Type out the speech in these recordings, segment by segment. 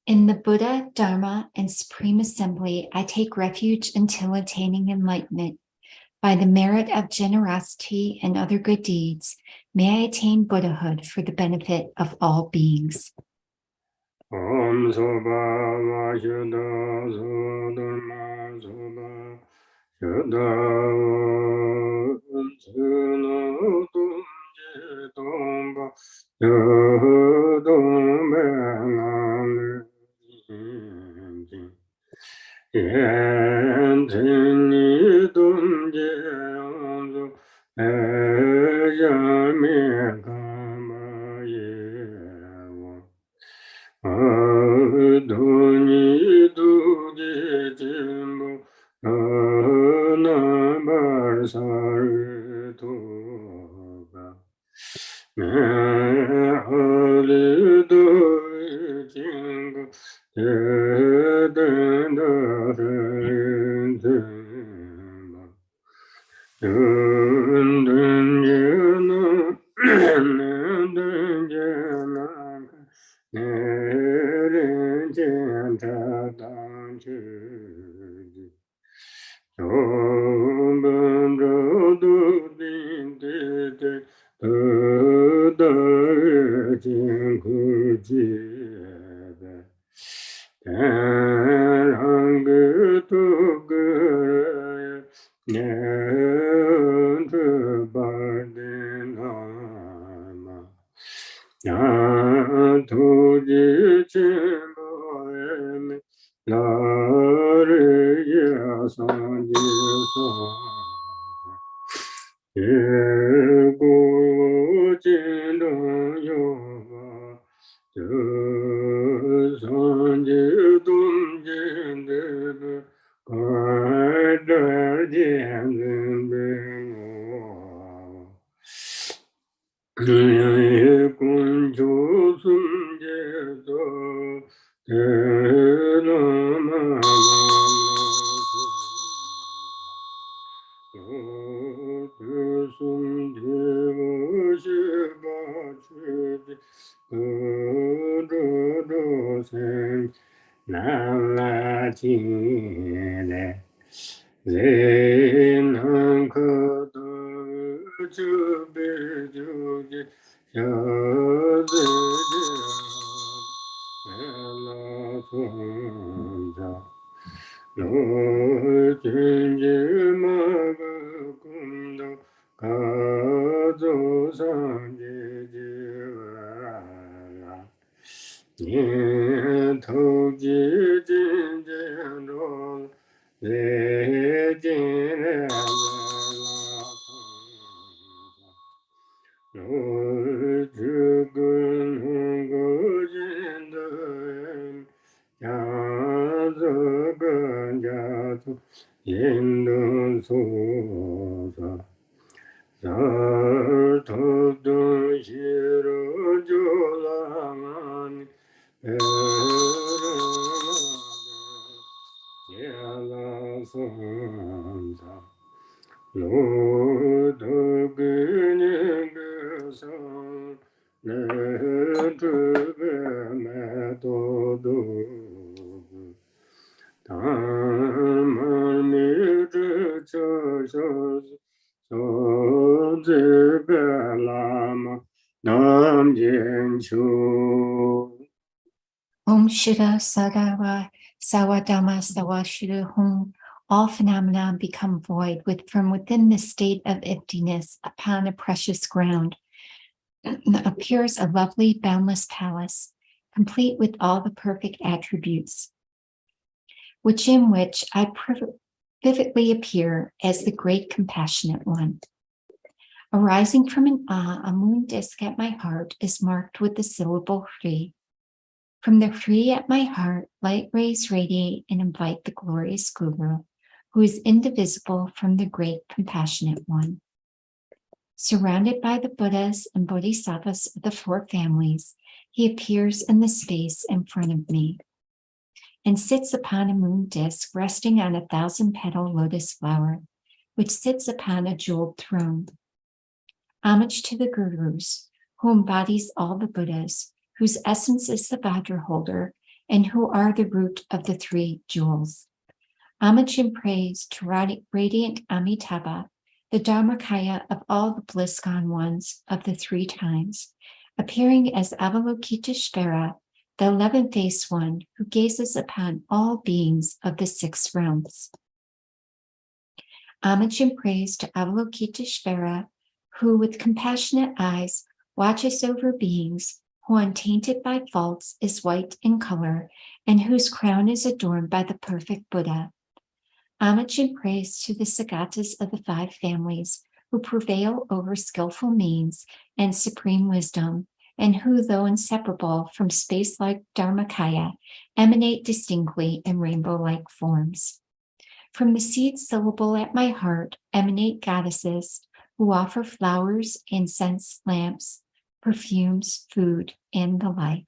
In the Buddha, Dharma, and Supreme Assembly, I take refuge until attaining enlightenment. By the merit of generosity and other good deeds, may I attain Buddhahood for the benefit of all beings. Om Soba Vashuddha Sodharma Soba Shuddha Suno Tumje Tomba Yudombe Ngamle Yen Tini Tumje Onzo Eyame Kama Yewa Adoni Duje Jimbo Anabar Saritoga Mehali Duje Jimbo Yedenda Rintimba Yundunjena Nendunjena Nerin Tadang Chudi Yombandra Dudin Tete Tadajin Kujebe Terangetugere Nentubardinama Tuji Chimboemi Lariya Sanji Ego Jindong Yoga Sanji Dumjindebe Kaidar Jindebe Kunjo Sumjedo Om Shira Sadawa Sawadama Sawa Shira Hum. All phenomena become void from within the state of emptiness. Upon a precious ground appears a lovely, boundless palace, complete with all the perfect attributes, which I vividly appear as the great compassionate one. Arising from an a moon disk at my heart is marked with the syllable Hri. From the Hri at my heart, light rays radiate and invite the glorious Guru, who is indivisible from the great compassionate one. Surrounded by the Buddhas and Bodhisattvas of the four families, he appears in the space in front of me and sits upon a moon disk resting on a 1,000-petal lotus flower, which sits upon a jeweled throne. Homage to the Gurus, who embodies all the Buddhas, whose essence is the Vajra holder, and who are the root of the three jewels. Homage and praise to radiant Amitabha, the Dharmakaya of all the bliss-gone ones of the three times, appearing as Avalokiteshvara, the 11-faced one who gazes upon all beings of the 6 realms. Homage and praise to Avalokiteshvara, who with compassionate eyes watches over beings, who untainted by faults is white in color, and whose crown is adorned by the perfect Buddha. Homage and praise to the Sagatas of the 5 families, who prevail over skillful means and supreme wisdom, and who, though inseparable from space-like Dharmakaya, emanate distinctly in rainbow-like forms. From the seed syllable at my heart emanate goddesses who offer flowers, incense, lamps, perfumes, food, and the like.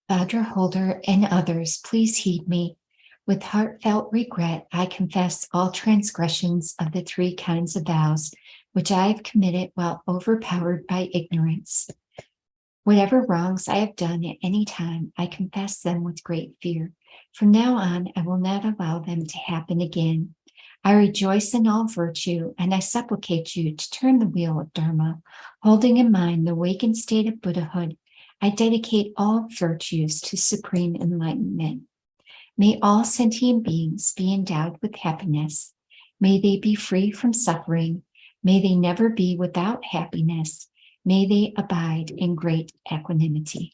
Vajra holder and others, please heed me. With heartfelt regret, I confess all transgressions of the 3 kinds of vows, which I have committed while overpowered by ignorance. Whatever wrongs I have done at any time, I confess them with great fear. From now on, I will not allow them to happen again. I rejoice in all virtue, and I supplicate you to turn the wheel of Dharma, holding in mind the awakened state of Buddhahood. I dedicate all virtues to supreme enlightenment. May all sentient beings be endowed with happiness. May they be free from suffering. May they never be without happiness. May they abide in great equanimity.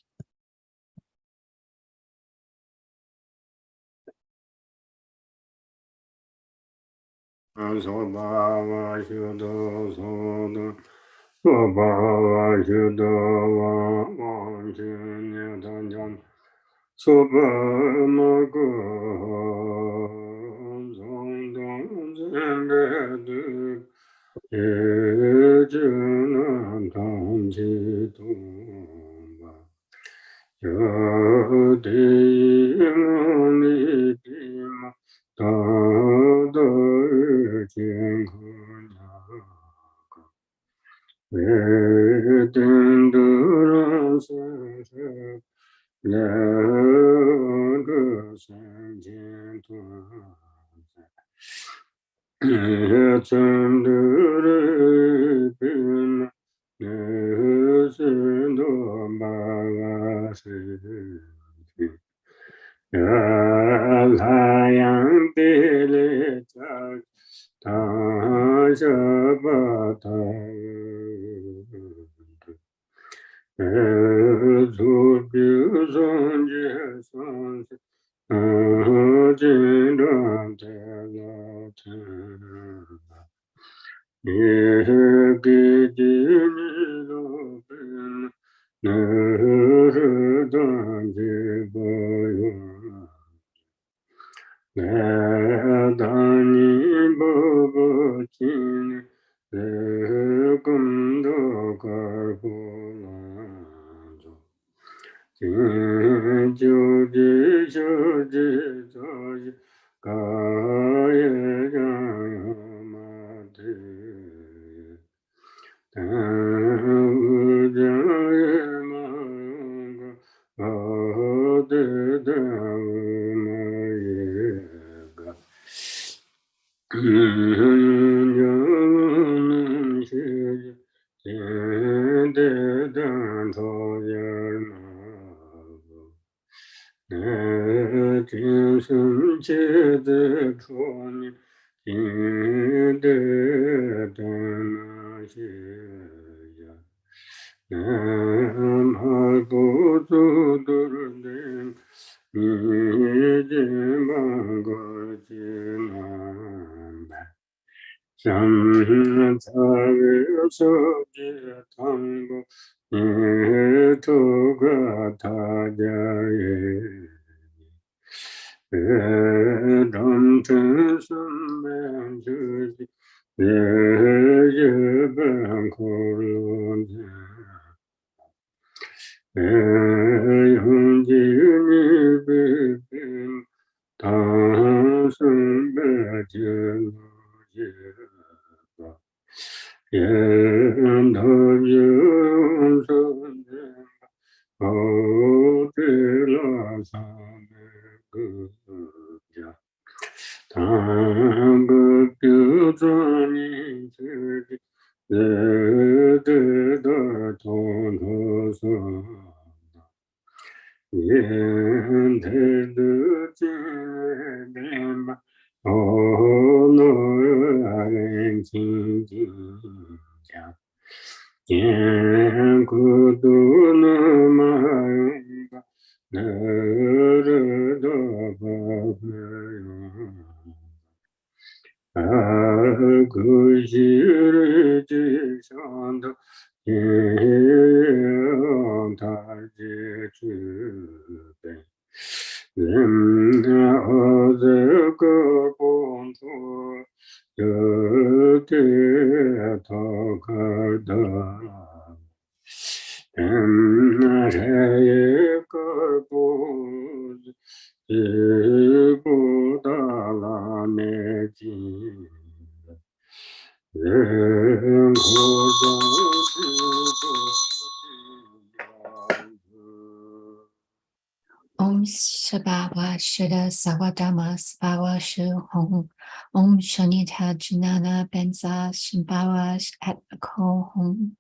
Om Shabawa Shida Sawadama Svawa Shu Hong Om Shanita Janana Benza Shimbawa Atmako Hong.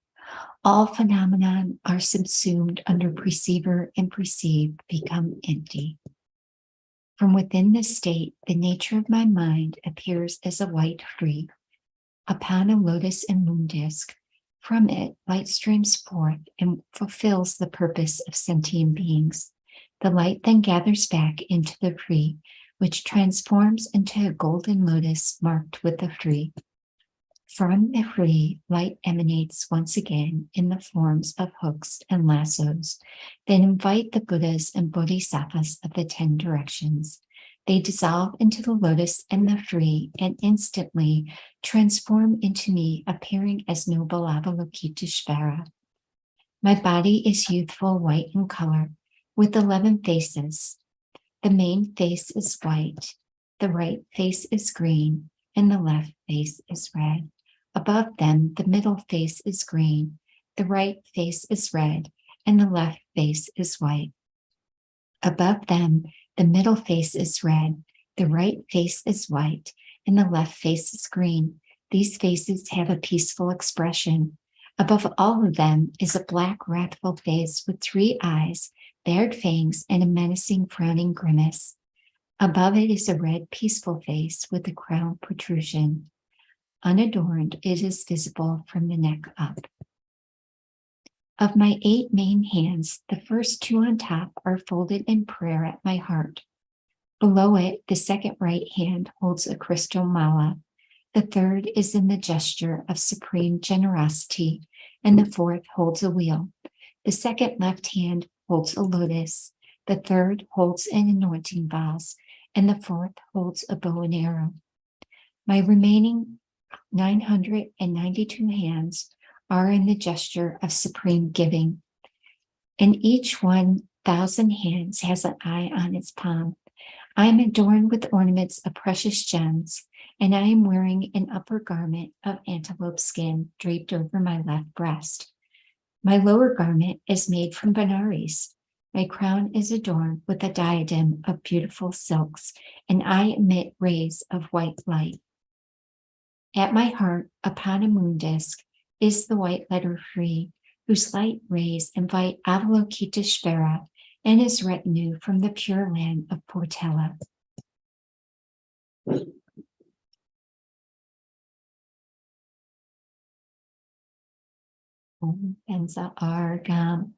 All phenomena are subsumed under perceiver and perceived become empty. From within this state, the nature of my mind appears as a white free. Upon a lotus and moon disk, from it light streams forth and fulfills the purpose of sentient beings. The light then gathers back into the free, which transforms into a golden lotus marked with the free. From the free, light emanates once again in the forms of hooks and lassos that invite the Buddhas and Bodhisattvas of the 10 directions. They dissolve into the lotus and the free and instantly transform into me, appearing as noble Avalokiteshvara. My body is youthful white in color, with 11 faces. The main face is white, the right face is green, and the left face is red. Above them, the middle face is green, the right face is red, and the left face is white. Above them, the middle face is red, the right face is white, and the left face is green. These faces have a peaceful expression. Above all of them is a black, wrathful face with 3 eyes, bared fangs, and a menacing, frowning grimace. Above it is a red, peaceful face with a crown protrusion. Unadorned, it is visible from the neck up. Of my 8 main hands, the first 2 on top are folded in prayer at my heart. Below it, the second right hand holds a crystal mala. The third is in the gesture of supreme generosity, and the fourth holds a wheel. The second left hand holds a lotus. The third holds an anointing vase, and the fourth holds a bow and arrow. My remaining 992 hands are in the gesture of supreme giving, and each 1,000 hands has an eye on its palm. I am adorned with ornaments of precious gems, and I am wearing an upper garment of antelope skin draped over my left breast. My lower garment is made from Benares. My crown is adorned with a diadem of beautiful silks, and I emit rays of white light. At my heart, upon a moon disk, is the white letter free, whose light rays invite Avalokiteshvara and his retinue from the pure land of Portela. Om Benza Argam.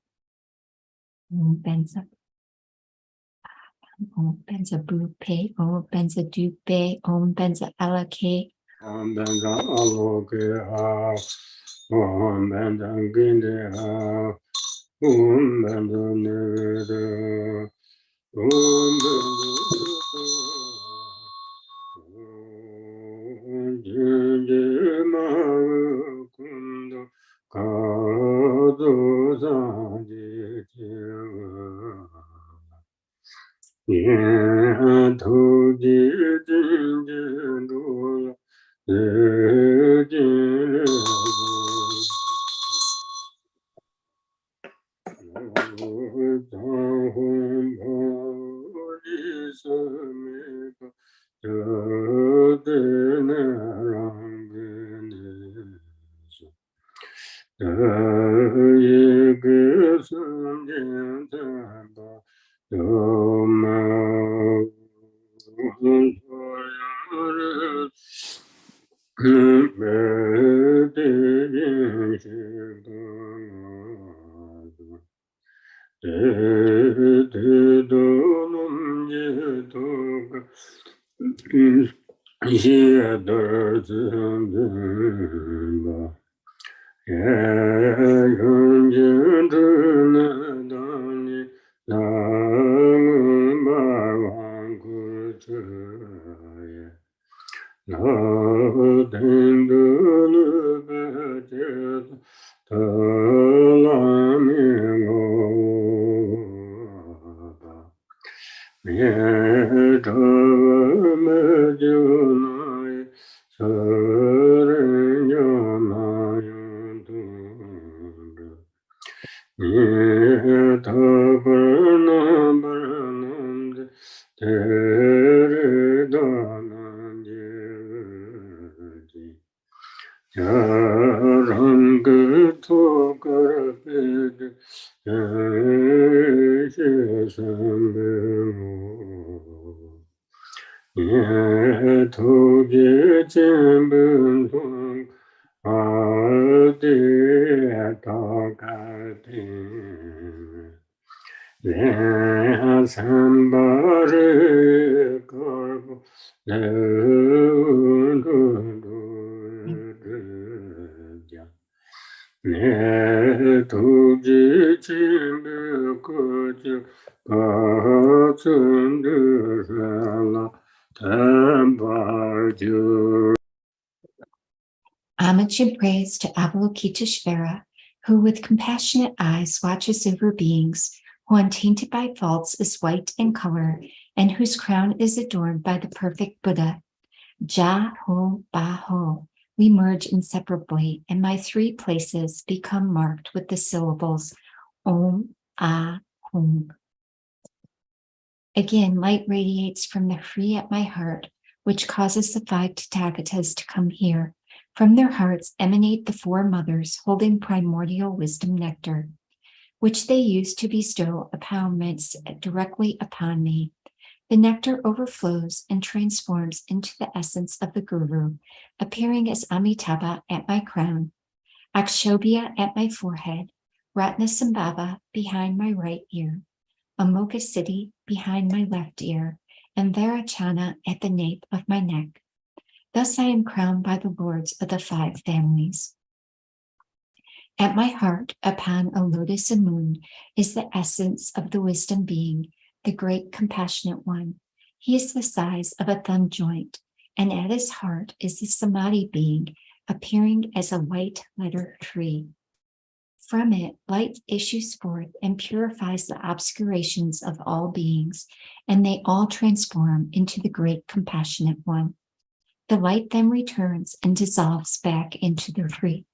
Om Benza. Om Benza Bupe. Om Benza Dupe. Om Benza Alake. Om Benza Alake. Om Benza Ginde. Om Benza Nere. Om Benza Jinde Makundo Kado Sanje Jiva Yen Toji Jinje Dola Jile Homage and praise to Avalokiteshvara, who with compassionate eyes watches over beings, who untainted by faults is white in color, and whose crown is adorned by the perfect Buddha. Ja Ho Ba Ho. We merge inseparably, and my 3 places become marked with the syllables Om, Ah, Hum. Again, light radiates from the free at my heart, which causes the 5 Tathagatas to come here. From their hearts emanate the four mothers holding primordial wisdom nectar, which they use to bestow empowerments directly upon me. The nectar overflows and transforms into the essence of the Guru, appearing as Amitabha at my crown, Akshobhya at my forehead, Ratnasambhava behind my right ear, Amoka Siddhi behind my left ear, and Varachana at the nape of my neck. Thus I am crowned by the lords of the five families. At my heart, upon a lotus and moon, is the essence of the wisdom being, the great compassionate one. He is the size of a thumb joint, and at his heart is the samadhi being, appearing as a white letter tree. From it, light issues forth and purifies the obscurations of all beings, and they all transform into the great compassionate one. The light then returns and dissolves back into the tree.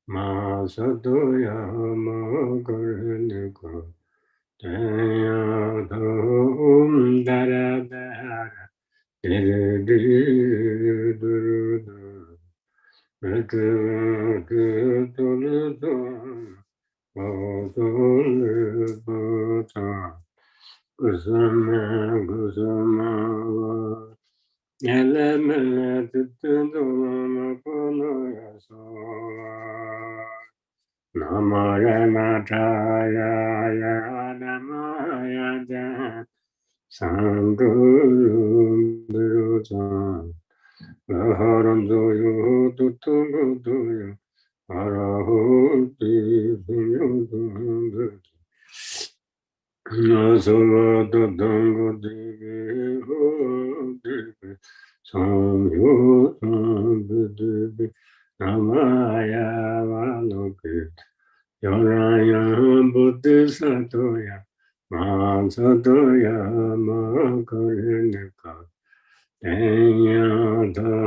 Masadoya Maganika Dayadam Daradara Laharandoyo tutungodoyo arahuti sunyodondati nasavata dangodebe hodebe samyo sambedebe namaya valokit yoraya buddhisatoya mansatoya makarenika Dayadam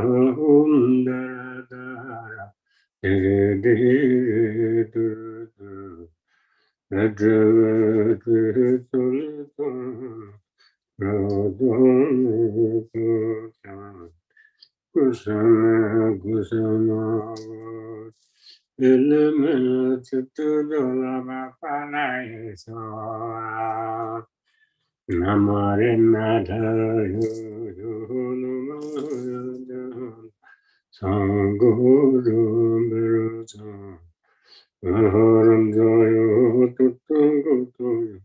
Namare Nadayo Sanguru Beruta Aharam Jayo Tutungutu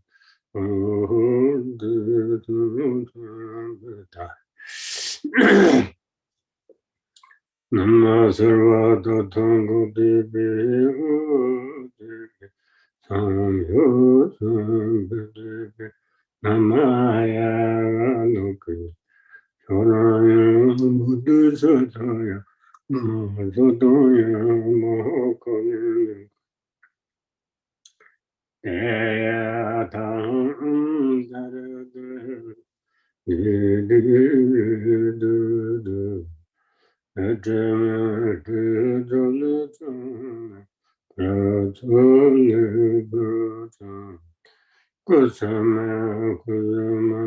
Nama Sarvata Tango Devi Samyo Sambedevi Namaya Loki Soraya Buddhisataya Mahasatoya Mahakaya Deya Tam Darada Dididididu Kusama Kusama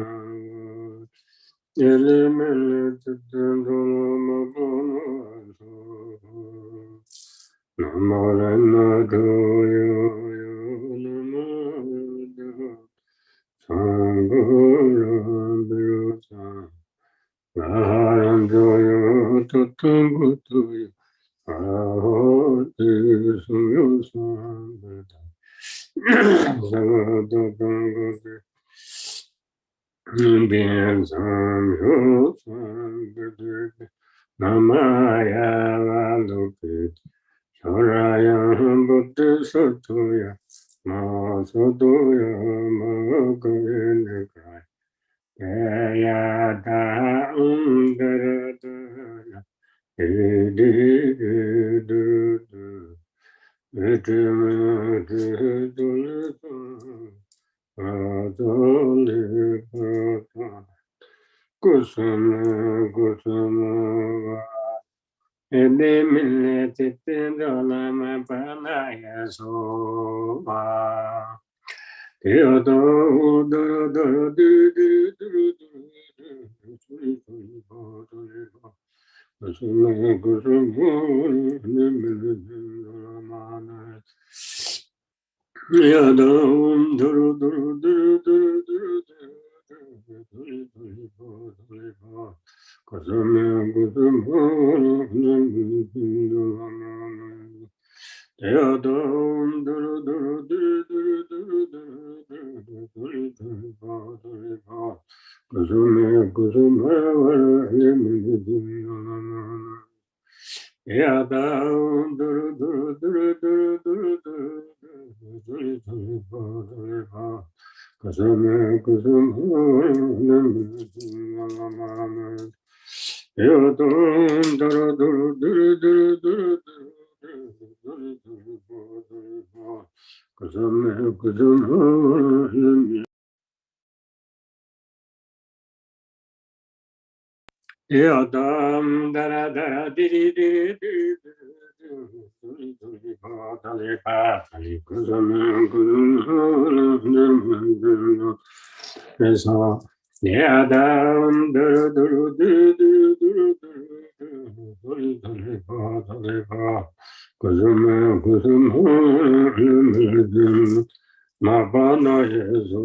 Namaya Valokit Soraya Buddhisatoya Masadoya Magayenekaya Yayata Daradaya Didididu Kusama Kusama Edemile Lama Panaya Soba Theodo Yadam duru duru duru duru duru duru duru duru Kusama kusama Yadam duru duru duru duru duru duru duru Kusama kusama Yadam duru duru duru duru duru Kusama kusama Yadam duru duru duru duru duru Kusama kusama Yadam dara dara diri diri diri diri diri dali pa dali kuzam kuzam so yadam dara dara diri diri diri diri dali pa dali pa kuzam kuzam ma pa na yeso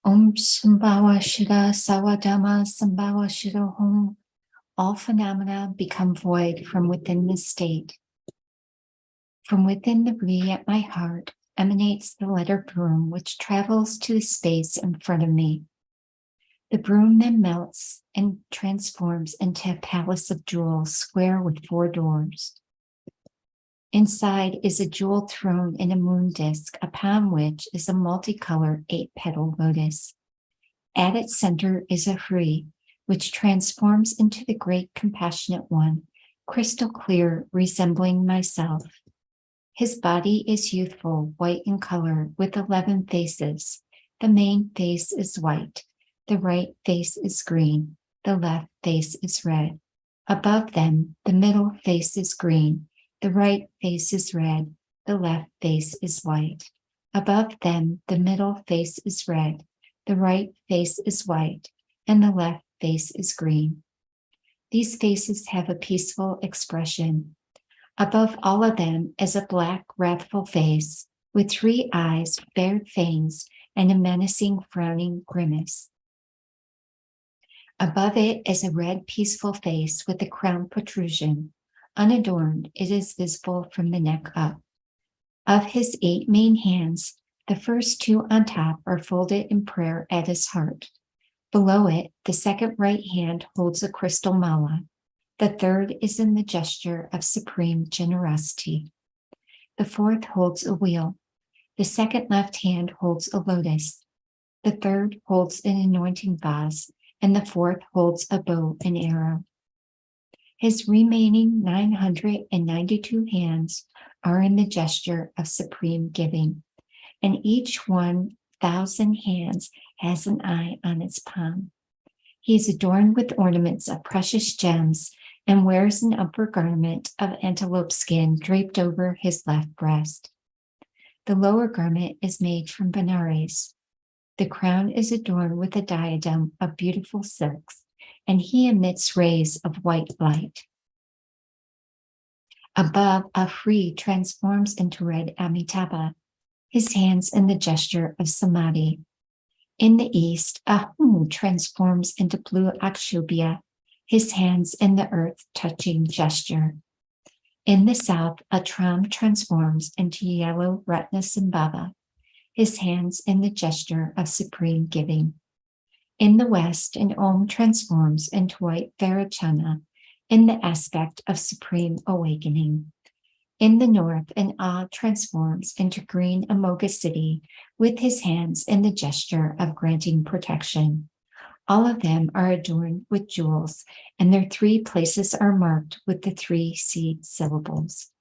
Om Sambhava Shida Sawadama Sambhava Shida Hum. All phenomena become void from within this state. From within the V at my heart emanates the letter broom, which travels to the space in front of me. The broom then melts and transforms into a palace of jewels, square with 4 doors. Inside is a jewel throne in a moon disk, upon which is a multicolored 8-petal lotus. At its center is a Hri, which transforms into the great compassionate one, crystal clear, resembling myself. His body is youthful, white in color, with 11 faces. The main face is white. The right face is green. The left face is red. Above them, the middle face is green, the right face is red, the left face is white. Above them, the middle face is red, the right face is white, and the left face is green. These faces have a peaceful expression. Above all of them is a black, wrathful face with 3 eyes, bared fangs, and a menacing, frowning grimace. Above it is a red, peaceful face with a crown protrusion. Unadorned, it is visible from the neck up. Of his 8 main hands, the first 2 on top are folded in prayer at his heart. Below it, the second right hand holds a crystal mala. The third is in the gesture of supreme generosity. The fourth holds a wheel. The second left hand holds a lotus. The third holds an anointing vase, and the fourth holds a bow and arrow. His remaining 992 hands are in the gesture of supreme giving, and each 1,000 hands has an eye on its palm. He is adorned with ornaments of precious gems and wears an upper garment of antelope skin draped over his left breast. The lower garment is made from Benares. The crown is adorned with a diadem of beautiful silks, and he emits rays of white light. Above, Afri transforms into red Amitabha, his hands in the gesture of Samadhi. In the east, Ahu transforms into blue Akshobhya, his hands in the earth-touching gesture. In the south, Atram transforms into yellow Ratnasambhava, his hands in the gesture of supreme giving. In the west, an Om transforms into white Varachana, in the aspect of supreme awakening. In the north, an Ah transforms into green Amoga city with his hands in the gesture of granting protection. All of them are adorned with jewels, and their 3 places are marked with the 3 seed syllables.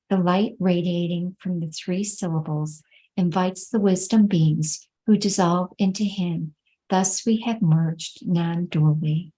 The light radiating from the 3 syllables invites the wisdom beings who dissolve into him. Thus we have merged non-dually.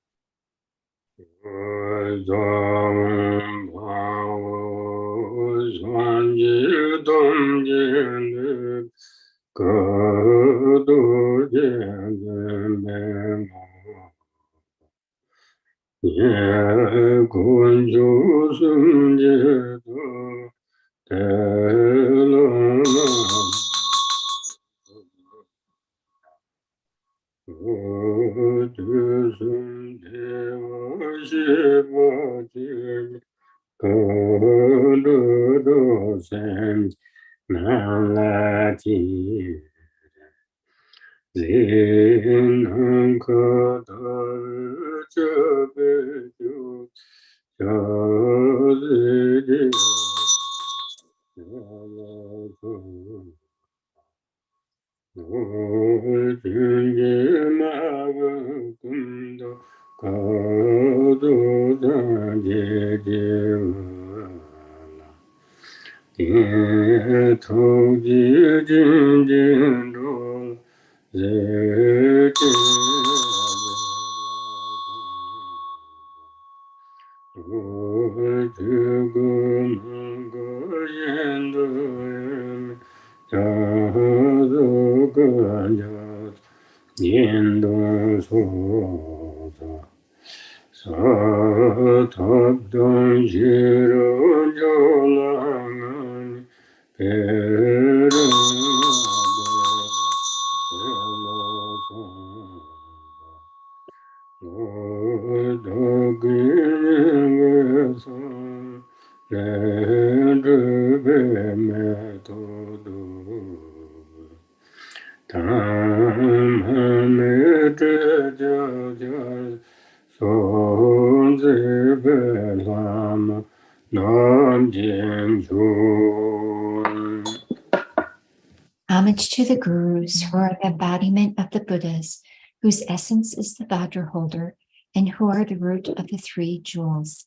Homage to the Gurus, who are the embodiment of the Buddhas, whose essence is the Vajra holder, and who are the root of the 3 jewels.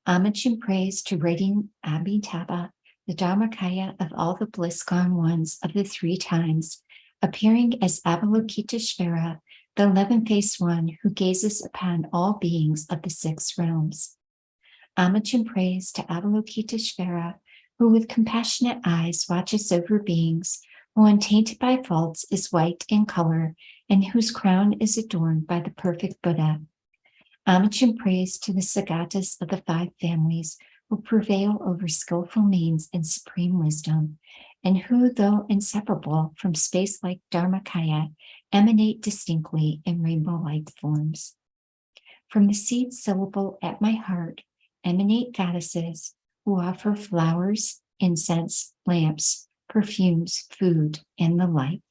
Homage and praise to Radiant Amitabha, the Dharmakaya of all the bliss-gone ones of the 3 times, appearing as Avalokiteshvara, the 11-faced one who gazes upon all beings of the 6 realms. Homage and praise to Avalokiteshvara, who with compassionate eyes watches over beings, who untainted by faults is white in color, and whose crown is adorned by the perfect Buddha. Homage and praise to the Sagatas of the 5 families, who prevail over skillful means and supreme wisdom, and who, though inseparable from space-like Dharmakaya, emanate distinctly in rainbow-like forms. From the seed syllable at my heart emanate goddesses who offer flowers, incense, lamps, perfumes, food, and the like.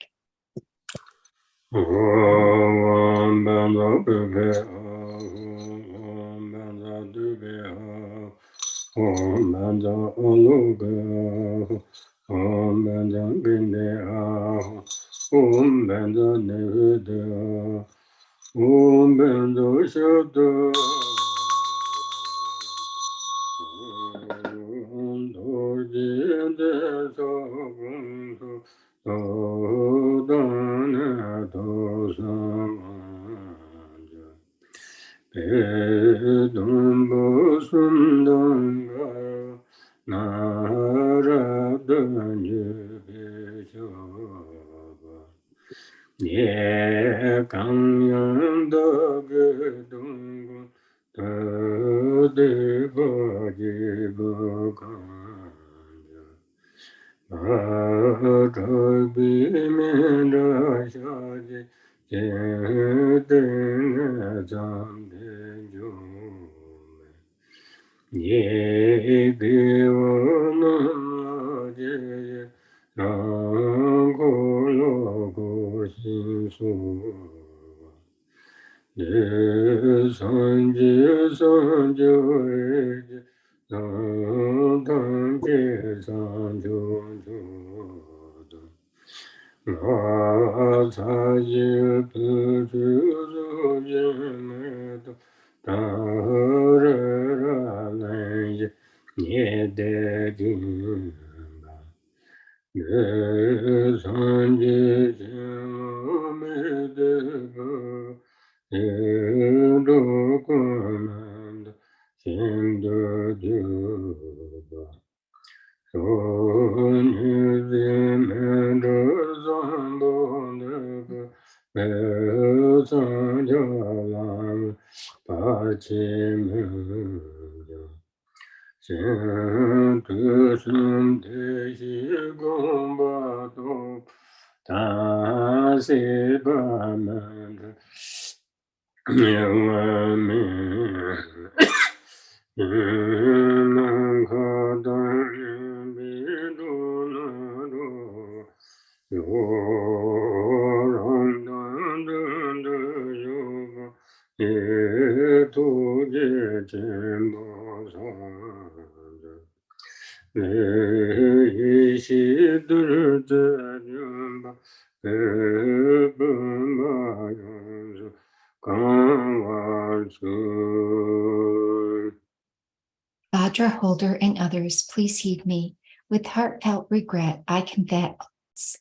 Vajra holder and others, please heed me. With heartfelt regret, I confess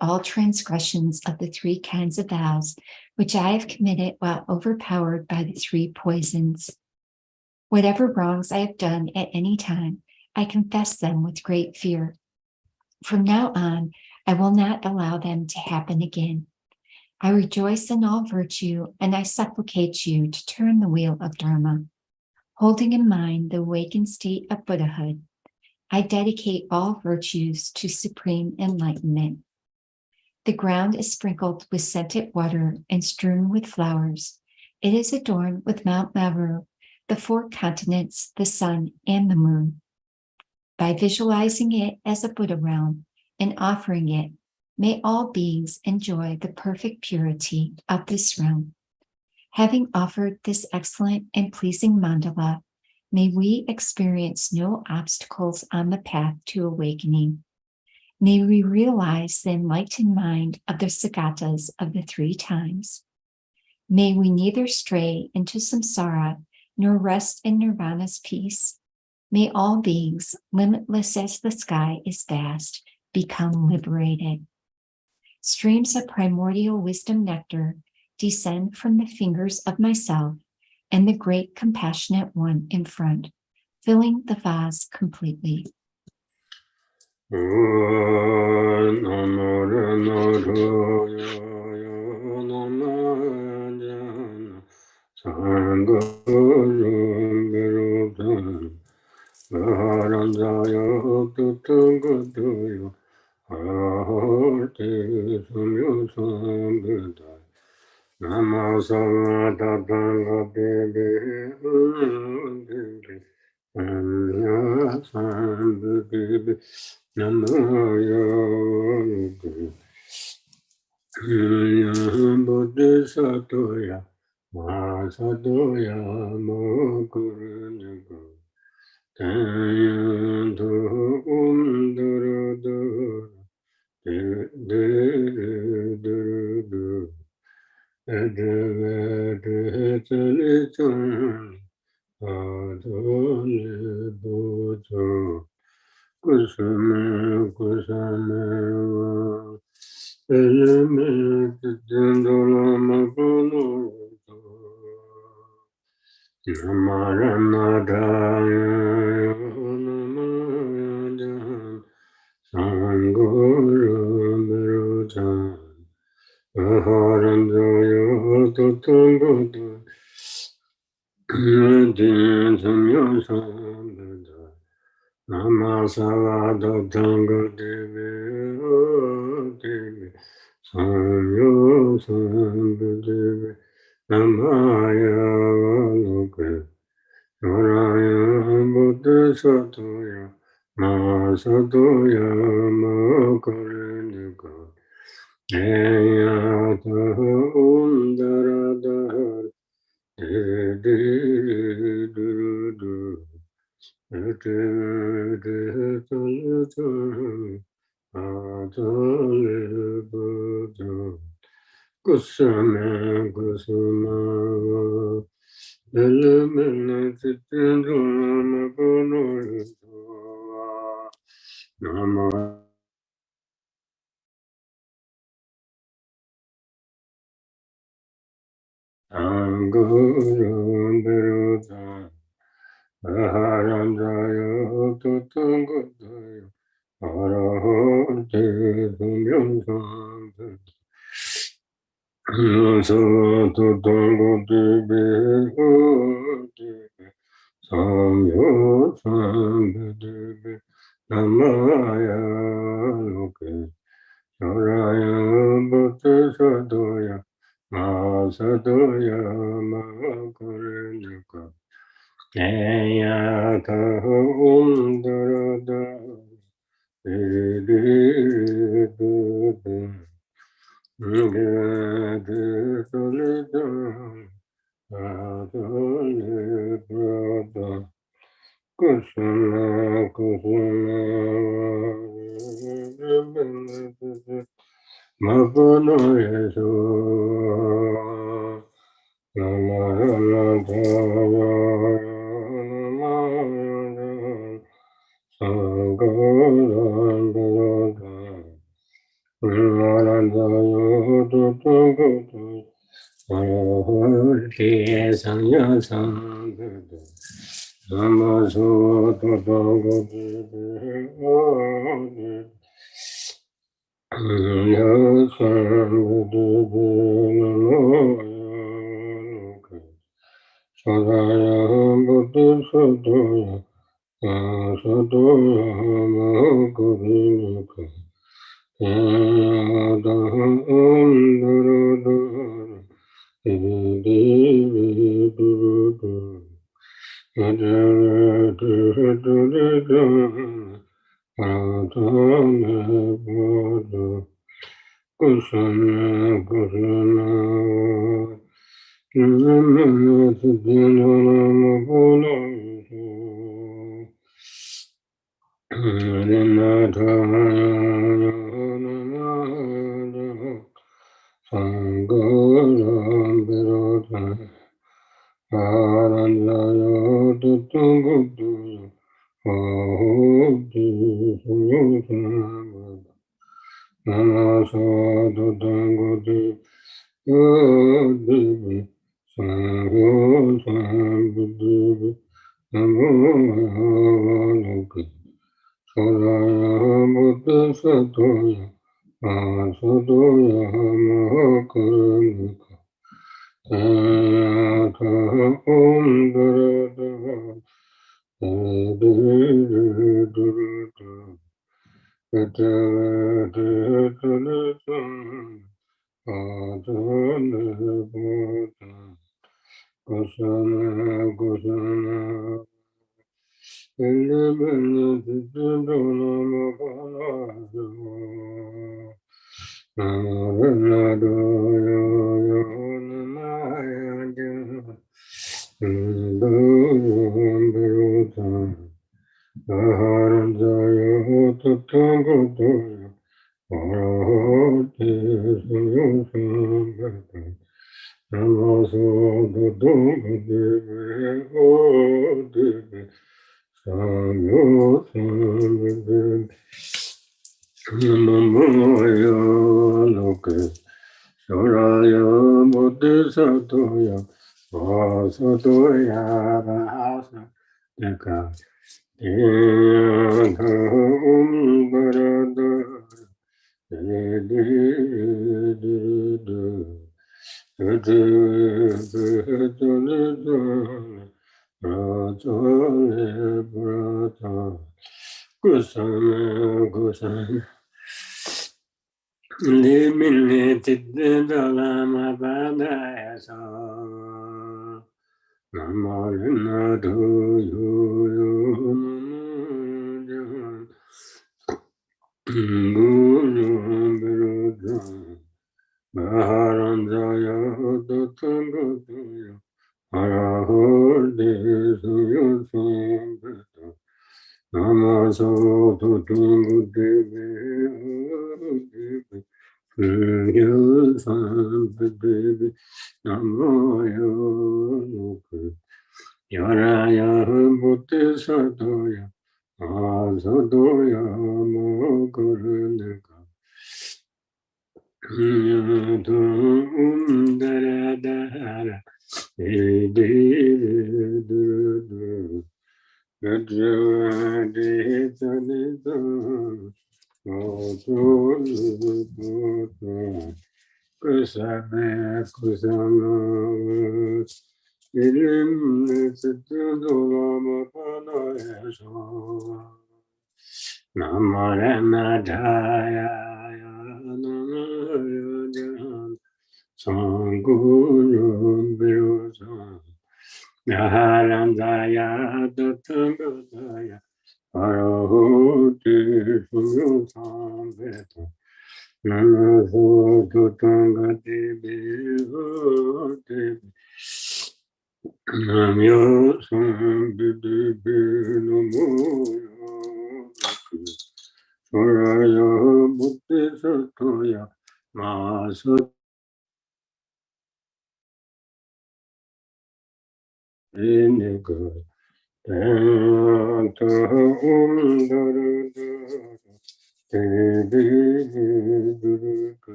all transgressions of the 3 kinds of vows, which I have committed while overpowered by the 3 poisons. Whatever wrongs I have done at any time, I confess them with great fear. From now on, I will not allow them to happen again. I rejoice in all virtue, and I supplicate you to turn the wheel of Dharma. Holding in mind the awakened state of Buddhahood, I dedicate all virtues to supreme enlightenment. The ground is sprinkled with scented water and strewn with flowers. It is adorned with Mount Meru, the 4 continents, the sun, and the moon. By visualizing it as a Buddha realm and offering it, may all beings enjoy the perfect purity of this realm. Having offered this excellent and pleasing mandala, may we experience no obstacles on the path to awakening. May we realize the enlightened mind of the Sagatas of the 3 times. May we neither stray into samsara nor rest in nirvana's peace. May all beings, limitless as the sky is vast, become liberated. Streams of primordial wisdom nectar descend from the fingers of myself and the great compassionate one in front, filling the vase completely.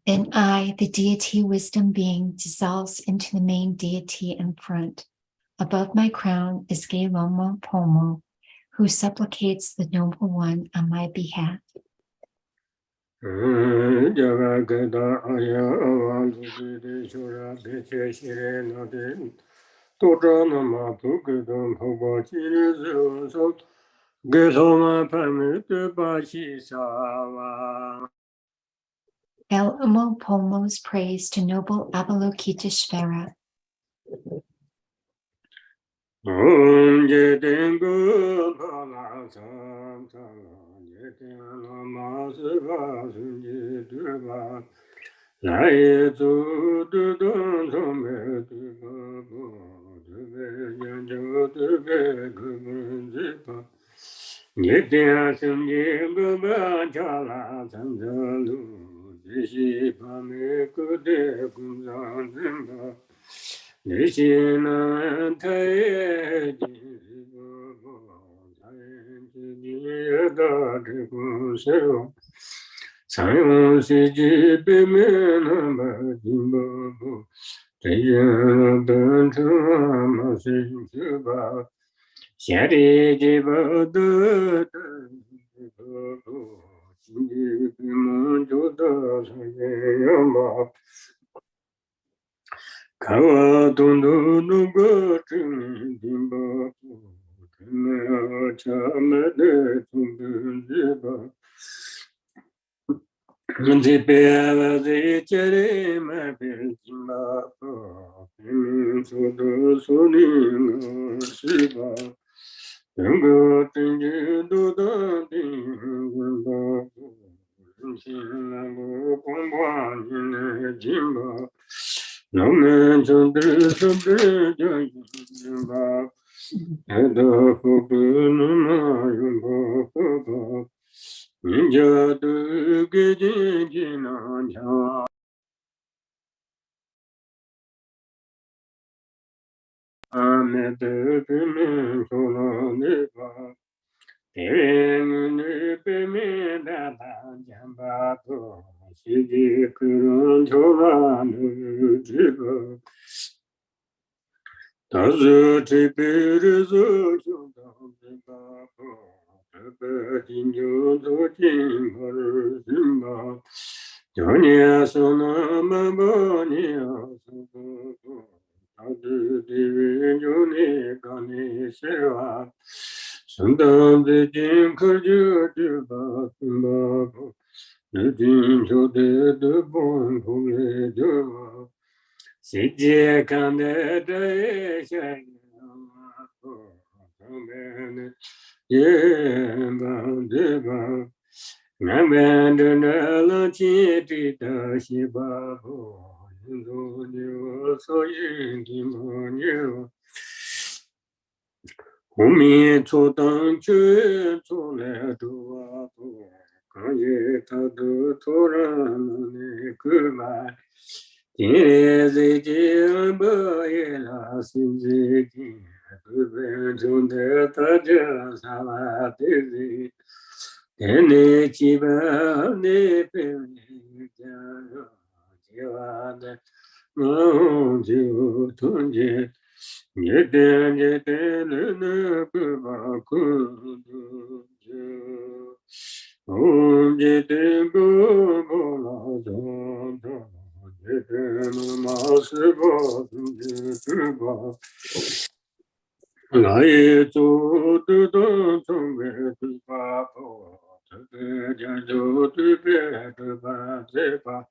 Then I, the deity wisdom being, dissolves into the main deity in front. Above my crown is Lama Bu Nima, who supplicates the Noble One on my behalf. Lama Bu Nima's praise to Noble Avalokiteshvara. 这样的成么是去吧，现在这不得今日梦就到上样吧，看我东东弄个真金吧，他们家没得从本子吧。这边我在家里买点金巴包，说的说的我是吧，整个真正都当的金巴包，人情我光光你那金巴，我们从这从这叫金巴，爱到后边那么拥抱抱抱。人家都给紧紧那条，俺都给们说了那个，别人那边面的大江巴头，世界可能就把那这个，到时这边的走就到这巴头。今就做金花儿金巴，叫你说那么多年说不，他的人就你讲你是吧？圣诞的金可就知道什么不？你金就得帮助来就嘛，世界看得这些人啊，他们的。也帮这帮，俺们这那冷天知道些巴不，人多牛所以的么牛，后面做当局做来做啊不，刚也他都做人那个嘛，今日在家不也拉心在天。日本中的大家萨瓦德瑞，天内基本内本家吉瓦的梦就团结，也点也点那个把苦就，我也点不不老张张，也点马是不是不。来也做的当从别的发布，这个讲究对别的吧这吧，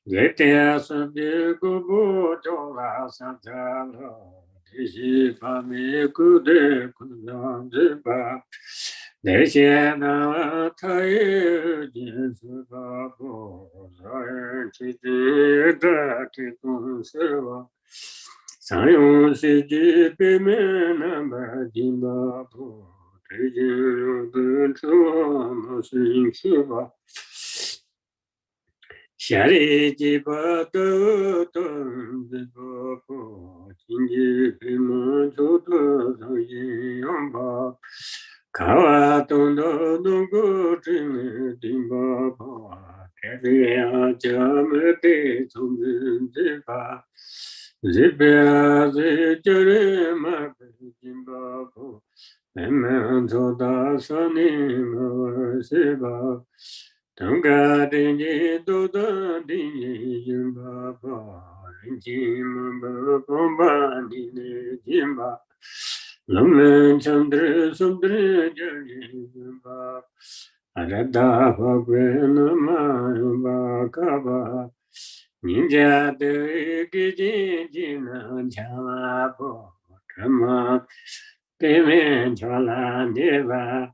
一天是别个不叫拉上家了，这些方面个的可能这吧，那些呢他也就是发布，让人去的这种是吧。三用世界北面南北金巴布，这些人跟着我们行去吧。下里几把都等着巴布，今天北门就得上阴阳吧。看完东东东个真的金巴布，这个样家没得从人这吧。这边这家人们北京巴布，俺们做大山的我是吧，东家的你都当的你金巴布，人家们不光把你的金巴，我们唱的送的家人巴，阿拉达巴贵那么巴卡巴。人家都给紧紧能抢啊不，这么对面抢了你吧，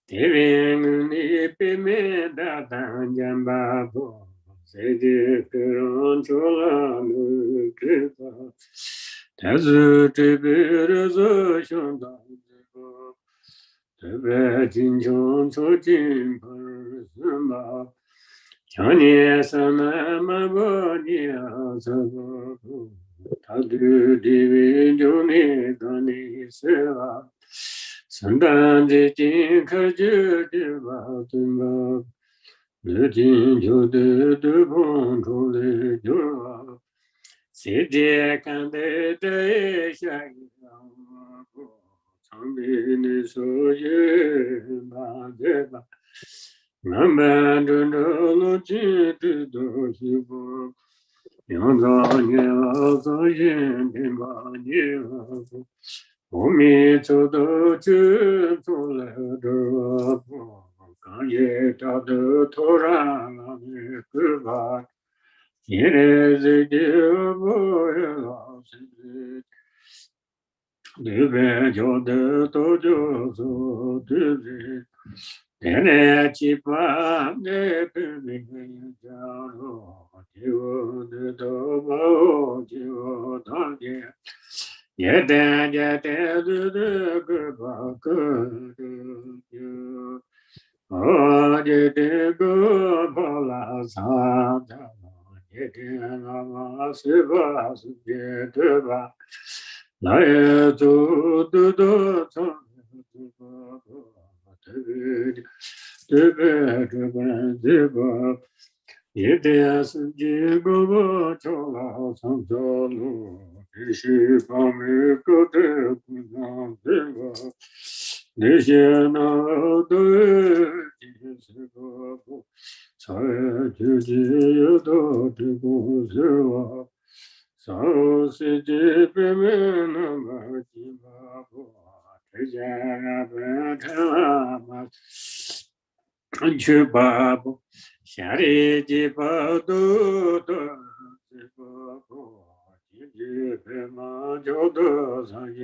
对面你对面的当家吧不，谁的个人做了你知道，但是这边的是相当的，这边经常出金不是嘛。去年上那么多年这个他的地位就那个你是吧？圣诞节今可就的吧，对吧？如今就得帮助来就啊，世界看得这下样过，常比你所愿吧对吧？我们真正路径知道幸福，用早年老早眼睛把你好，我们走到这走了这步，刚也找到头上了那个吧。现在这个不是老师，对边教的都就是对对，奶奶七八那本领讲了，就的都不就当天，也单简单的个把个就，这个跑拉萨的。也天啦嘛是吧是别对吧？那也走都从这个这边这个，一定是几个我走了上条路，必须把每个的不让这个，那些那都是个不。才自己有多的故事啊，上世纪北面那么几把火，这家那边看了嘛，去把不下里几把都这个火，自己北嘛就多上一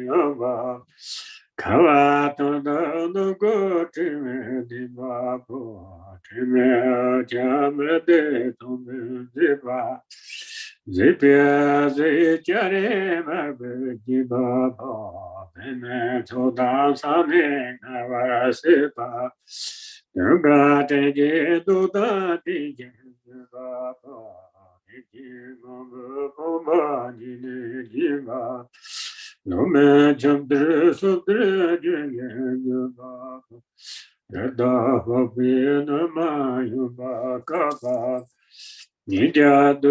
样吧。看完等等那个这面的把火。这边家门的东门这把，这边这家里买个几把炮，北面从大上面看完十把，整个这些都大的见十把炮，这几个宝马你的几把，我们将的手的就研究把炮。这大河边的马有把嘎巴，你家都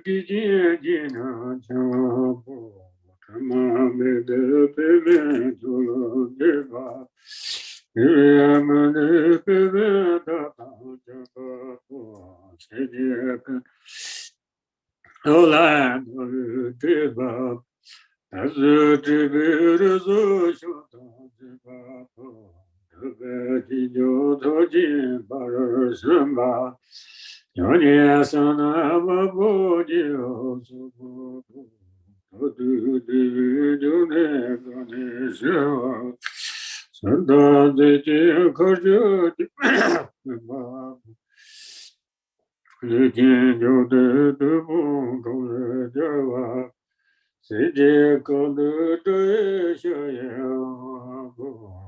比肩肩能强不？这马没得背面就能对吧？人们的背面的当这个不，世界跟后来都是对吧？但是这边的所想当这个不。这个地球透进八十三八，有年生那么不就是不都就那个的时候，生到最近可就的嘛，最近就都不够了这吧，世界各地这些样不。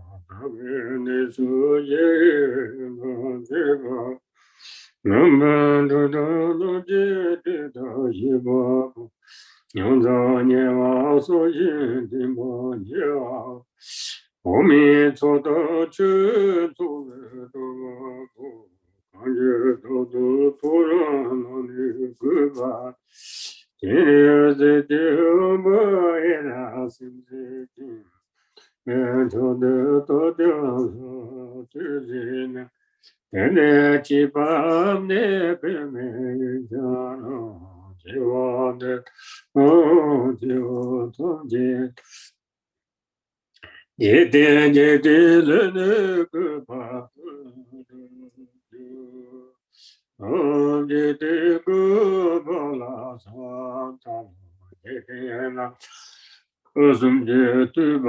那边的树叶那这个，我们都能接得到一把，用早年往所引的莫念啊，我们做到去做的多不，感觉都突然那里个吧，今日这条么也那心在听。做的多掉自己呢，现在七八年被没家了，就我的就从前，一点一滴的那个把你的个把拉萨达，一点那，我总结对吧？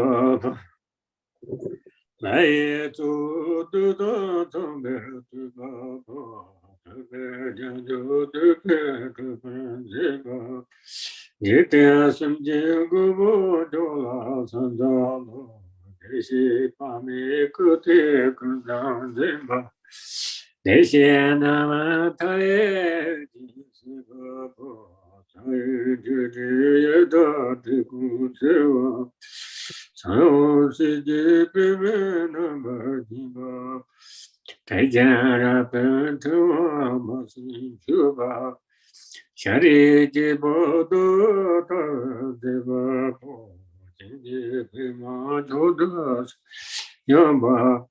来也走得到从白的巴巴，这个讲究的个个本这个，一点心经个不着了三藏路，这些把每个的个当人吧，那些那么他也就是个不，他也只也到的故事我。上世界北面那么地方，再加上本头 Namasin Chuba Shari Jibodo Deva Po Jinji Pima Jodas Yamba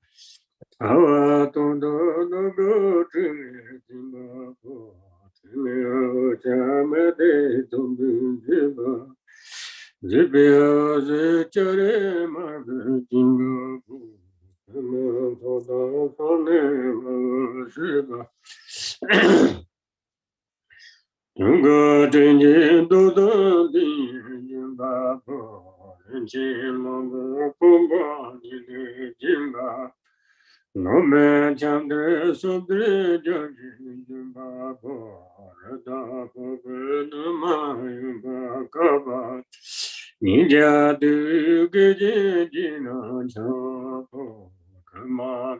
Awa Tondo Nogo Trime Timba Po Trime Chamade Tombin Jiba Jibia Zichare Mabe Jinga Po Tunga Tenji Dodo Jimba Po Jimba Pumba Jimba Nome Chandre Sudre Jaji Jimba Po Rada Po Nama Jimba Kaba Ninja Du Geji Jina Chapo Kama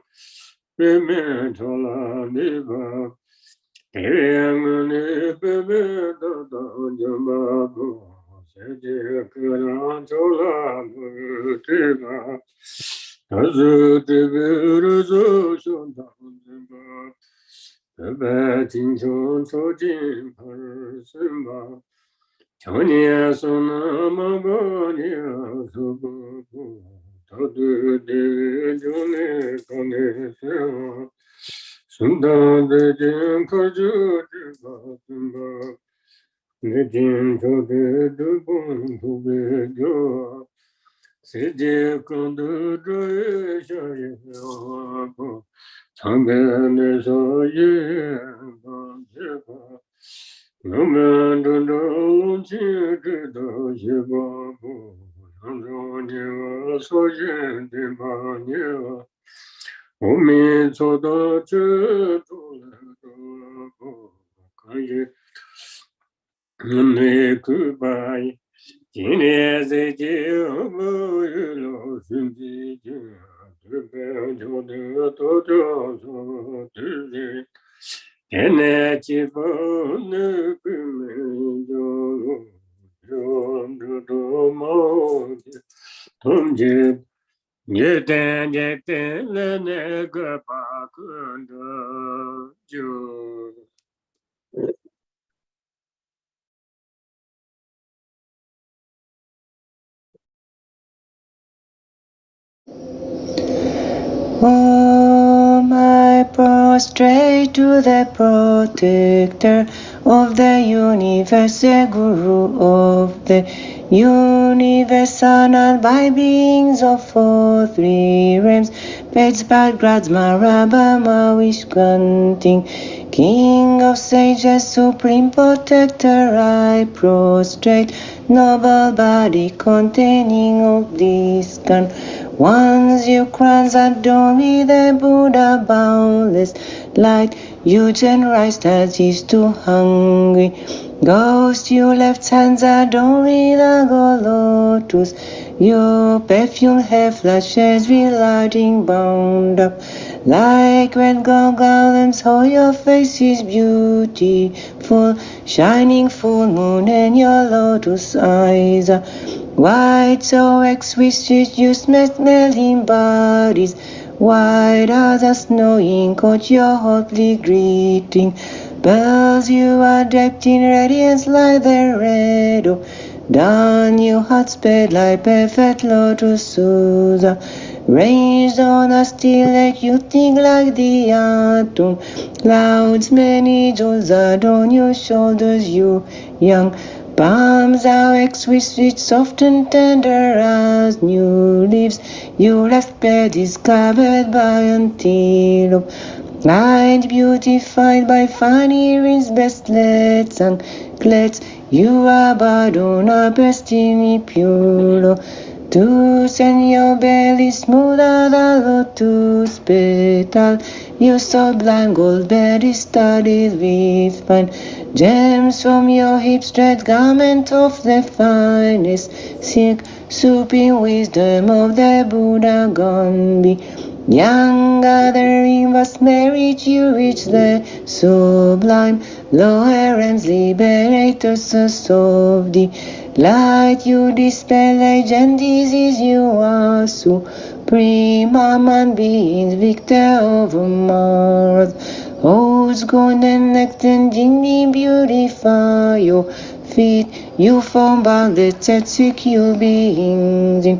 Peme Chola Niva Eyangune Peme Dodo Jamba Po Seje Kira Chola Mutima Tazu Tibiru Zu Shunta Jamba Pebe Tinchon Chojin Parsimba Chanya Sona Mabanya Subu Tadu De June Kane Seva Sunda De Jen Kaju Jiva Tumba Nejin Chobe Dubun Tube Jo Sije Kandu Dre Shaye Wapo Chambe Neso Ye Bajeva Naman Dundon Chido Shibabu Nandoniva Sojen Dimaniva Omi Soda Chetola Kaye Nekubai Jineze Jibu Yulo Shinji Jube Jode Tojo So Tuzi Ene Chibo Nukume Jo Jo Mo Tumje Yeten Yeten Lene Gapa Kunda Jo I prostrate to the protector of the universe, the guru of the universe, honored by beings of all three realms, Peds, Grads, Marabama, wish granting, King of sages, supreme protector, I prostrate, noble body containing of this gun. Once you crowns adore me, the Buddha boundless light, you generous that is too hungry. Ghost, you left hands adore me, the gold lotus. Your perfume hair flashes with lighting bound up. Like red gold garlands, how your face is beautiful. Shining full moon and your lotus eyes are white, so exquisite you smelling bodies. White as the snow in coat, your hotly greeting. Pearls you are decked in radiance like the red of dawn. Your heart sped like perfect lotus Susa. Ranged on a still lake, you think like the atom. Clouds, many jewels adorn your shoulders, you young. Palms are exquisite, soft and tender as new leaves. You left bed is covered by antelope. Light beautified by fine earrings, bracelets and clets. You are Badona, destiny pure. To send your belly smoother than lotus petal. Your sublime gold bed is studded with fine gems from your hips, red garment of the finest silk, supreme wisdom of the Buddha gone be. Young gathering vast merit, you reach the sublime lower realms, liberators of the light. You dispel age and disease, you are supreme among beings, victor over Mars. Whose golden neck and gently beautify your feet. You form boundless and secure beings in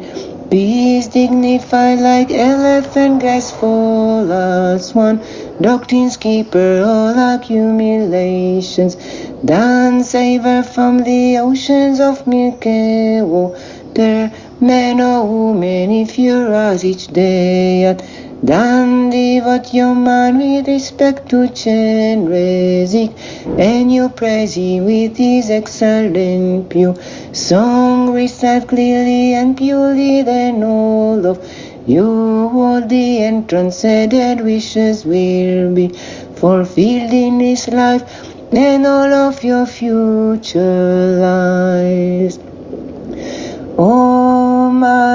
peace, dignified like elephant, graceful as one. Doctrine's keeper, all accumulations. Done savor from the oceans of Milky Water. Men or women, if you rise each day at dawn, devote your mind with respect to Chenrezig, and you praise him with his excellent pure song. Recite clearly and purely, then all of your worldly and transcended wishes will be fulfilled in this life and all of your future lives.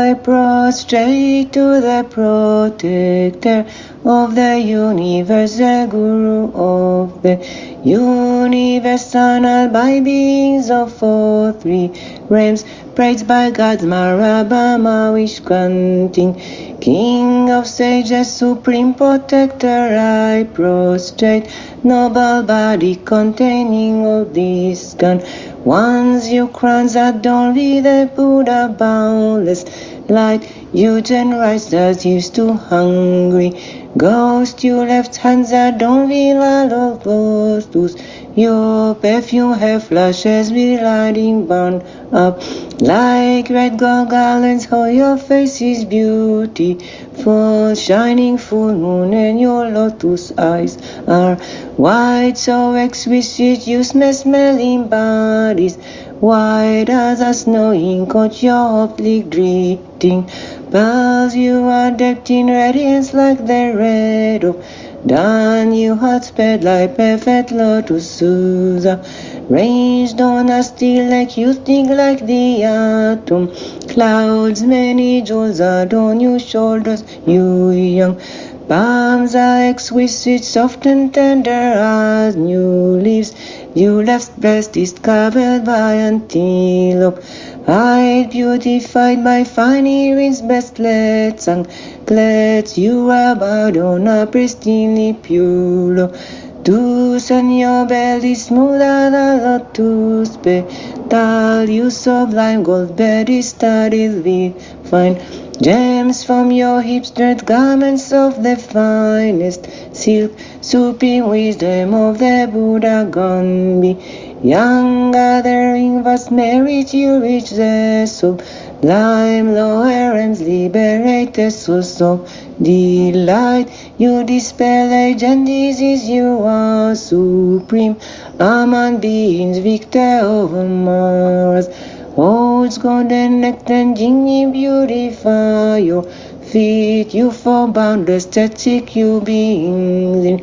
I prostrate to the protector of the universe, the guru of the universe, honored by beings of all three realms, praised by gods, Marabama, wish granting, King of sages, supreme protector. I prostrate, noble body containing all this gun. Once you crowns adorn with the Buddha boundless light, you generous as used to hungry ghost. You left hands adorn with light of those. Your perfume have flashes with lighting bound up like red gold garlands. How your face is beautiful, shining full moon, and your lotus eyes are white, so exquisite you smelling bodies white as a snowing coat. Your oblique greeting pearls, you are decked in radiance like the red of dawn. You had sped like perfect lotus Susa, ranged on a steel like you think like the atom. Clouds, many jewels adorn your shoulders, you young. Palms are exquisite, soft and tender as new leaves. Your left breast is covered by antelope hide, beautified by fine earrings, bestlets and glets. You are bowed on a pristinely pure lotus, and your belly smooth as a lotus petal. You sublime gold bed is studded with fine gems. From your hips straight garments of the finest silk, supreme wisdom of the Buddha gone be. Young gathering vast merit, you reach the sublime lower realms, liberate the source of delight. You dispel age and disease, you are supreme among beings, victor over Mars. Holds golden neck and NyungNe beautify your feet. You form boundless static, you beings in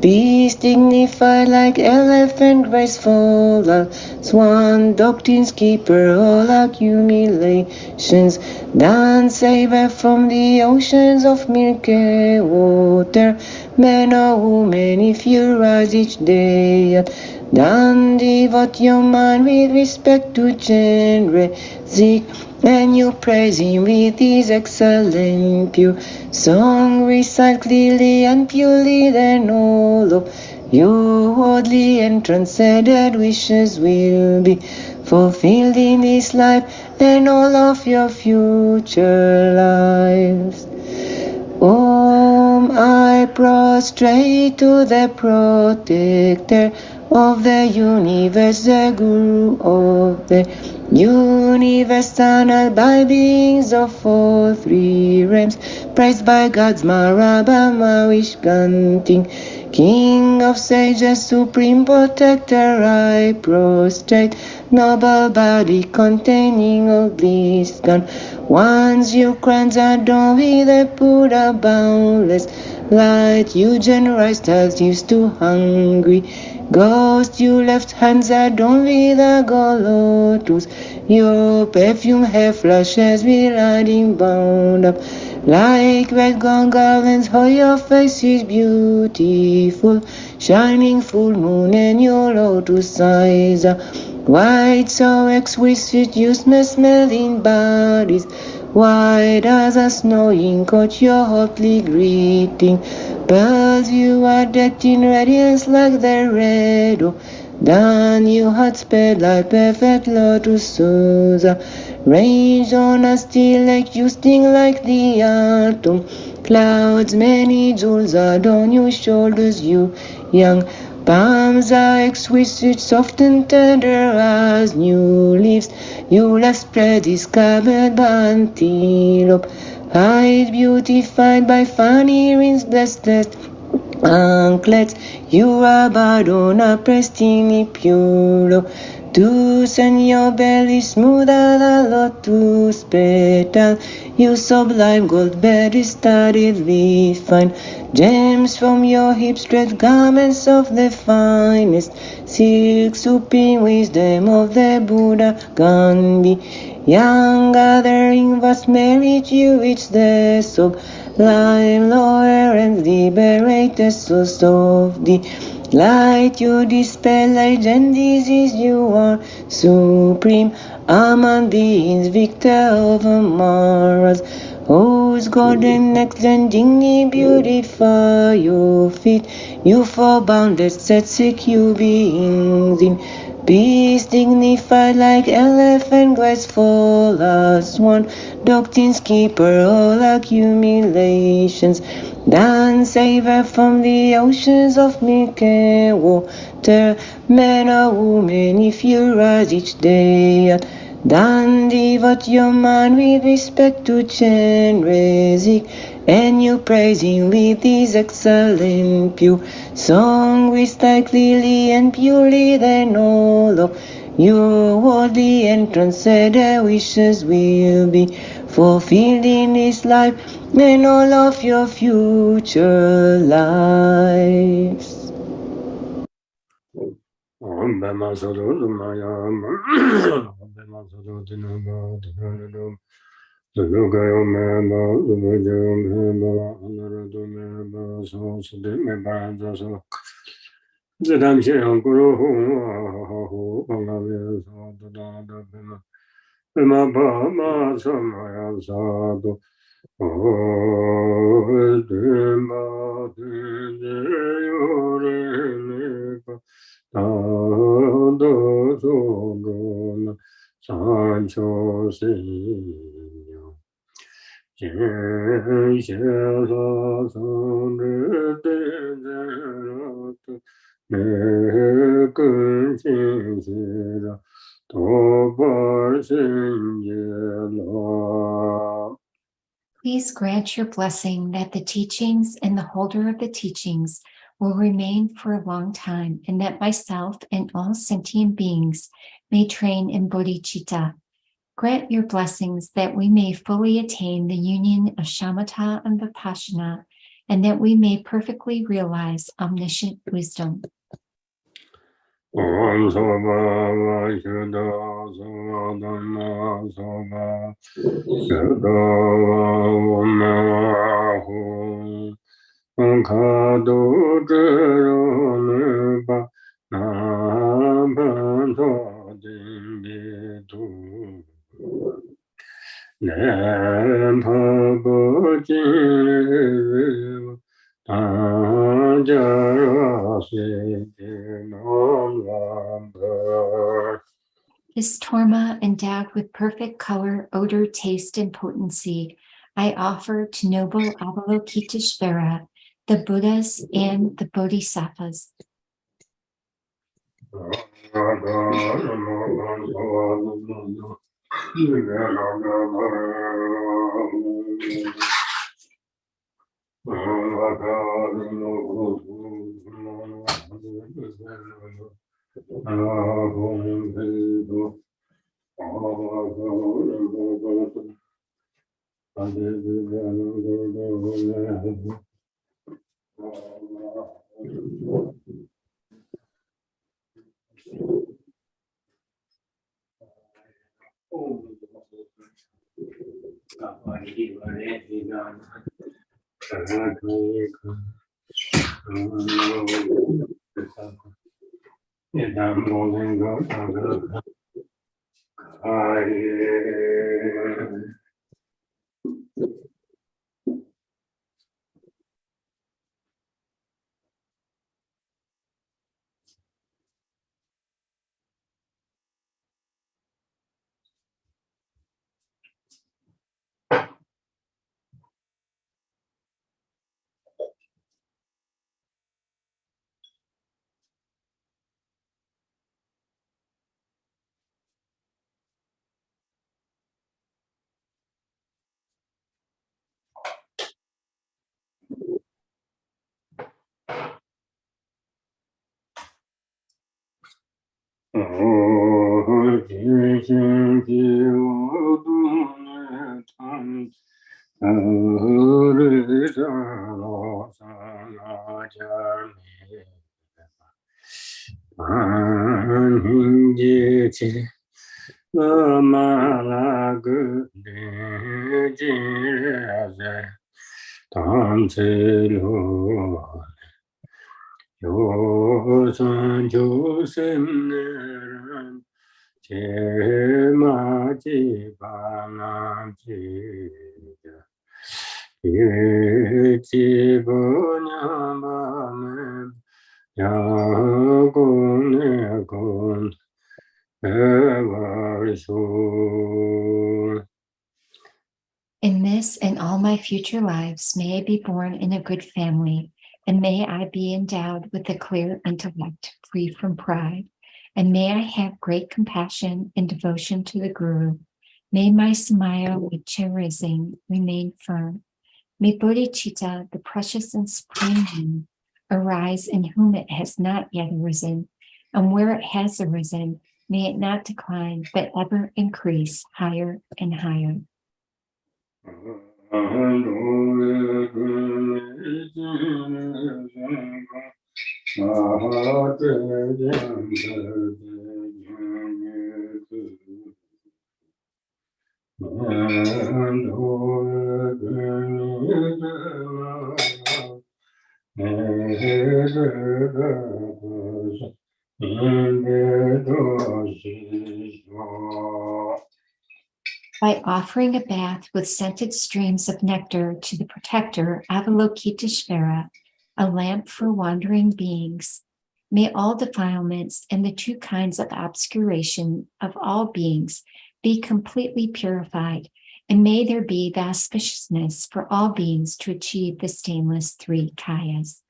peace, dignified like elephant, graceful as swan. Doctrine's keeper, all accumulations. Done savor from the oceans of Milky Water. Men or women, if you rise each day at dawn, devote your mind with respect to Chenrezig, and you praise him with his excellent pure song. Recite clearly and purely, then all of your worldly and transcended wishes will be fulfilled in this life and all of your future lives. I prostrate to the protector of the universe, the guru of the universe, honored by beings of all three realms, praised by gods, Marabama, wish granting, King of sages, supreme protector. I prostrate, noble body containing all bliss gone. Once you crowns adorn with the Buddha boundless light, you generous as used to hungry ghost. You left hands adorned with a gold lotus. Your perfume hair flushes with lighting bound up like red gold garlands. How your face is beautiful, shining full moon, and your lotus eyes are white, so exquisite you smelling bodies White as a snowing coat, your hotly greeting. Pearls you are decked in radiance like the red. Then you had sped like perfect lotus Susa. Range on a steel like you sting like the atom. Clouds, many jewels adorn your shoulders, you young. Palms are exquisite, soft and tender as new leaves. You left spread this scabbard antelope. Hide beautified by funny rings, blessed anklets. You are bowed on a pristine pure. To send your belly smoother than lotus petal. You sublime gold bed is studded with fine gems from your hips, thread garments of the finest silk, souping wisdom of the Buddha Gandhi. Young gathering vast merit you, it's the sublime lower and liberated source of the light. You dispel light and disease, you are supreme among beings, victor over Maras. Whose golden necks and dignity beautify your feet. You for boundless set secure beings in peace, dignified like elephant, graceful as one. Doctrines keeper all accumulations. Then savor from the oceans of milk and water. Man or woman, if you rise each day, then devote your mind with respect to Chenrezig, and you praise him with his excellent pure song, which like lily and purely then all of your worldly and transcendent wishes will be fulfilled in this life and all of your future lives. Please grant your blessing that the teachings and the holder of the teachings will remain for a long time, and that myself and all sentient beings may train in bodhicitta. Grant your blessings that we may fully attain the union of shamatha and vipassana, and that we may perfectly realize omniscient wisdom. Om Soba Vashuddha Soba Dhamma Soba Shuddha Vamahu Kado Jeronipa Nabhanto Dimbitu Nempabo Jiru This torma, endowed with perfect color, odor, taste, and potency, I offer to noble Avalokiteshvara, the Buddhas and the Bodhisattvas. 今心即我度涅槃，日上罗刹那迦弥，尼揭谛拉玛拉格林金日在当知罗。有三九生人，切玛吉巴那吉耶吉波尼玛门呀贡涅贡瓦苏。 In this and all my future lives, may I be born in a good family, and may I be endowed with a clear intellect, free from pride, and may I have great compassion and devotion to the Guru. May my smile with cherising remain firm. May bodhicitta, the precious and supreme one, arise in whom it has not yet arisen, and where it has arisen, may it not decline, but ever increase higher and higher. By offering a bath with scented streams of nectar to the protector Avalokiteshvara, a lamp for wandering beings, may all defilements and the two kinds of obscuration of all beings be completely purified, and may there be the auspiciousness for all beings to achieve the stainless three kayas.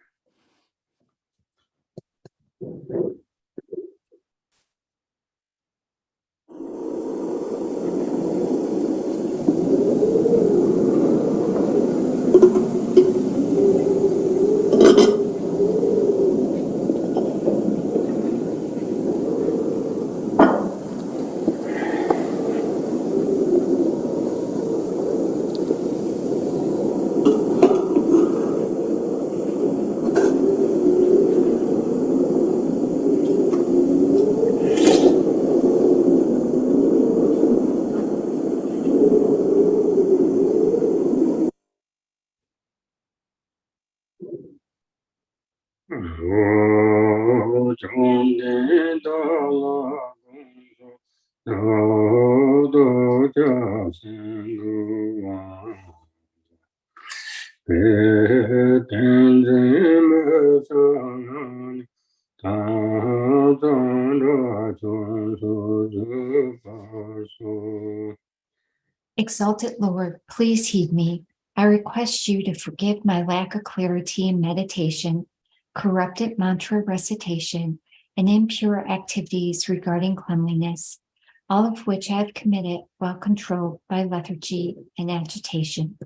Exalted Lord, please heed me. I request you to forgive my lack of clarity in meditation, corrupted mantra recitation, and impure activities regarding cleanliness, all of which I have committed while controlled by lethargy and agitation.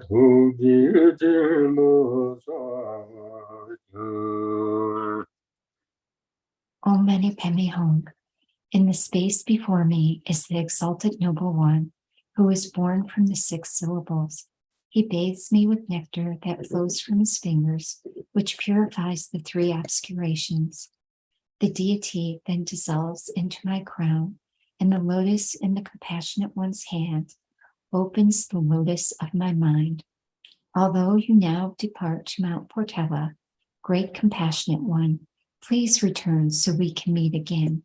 Om Mani Padme Hum. In the space before me is the exalted noble one who is born from the 6 syllables. He bathes me with nectar that flows from his fingers, which purifies the 3 obscurations. The deity then dissolves into my crown, and the lotus in the compassionate one's hand opens the lotus of my mind. Although you now depart to Mount Portela, great compassionate one, please return so we can meet again.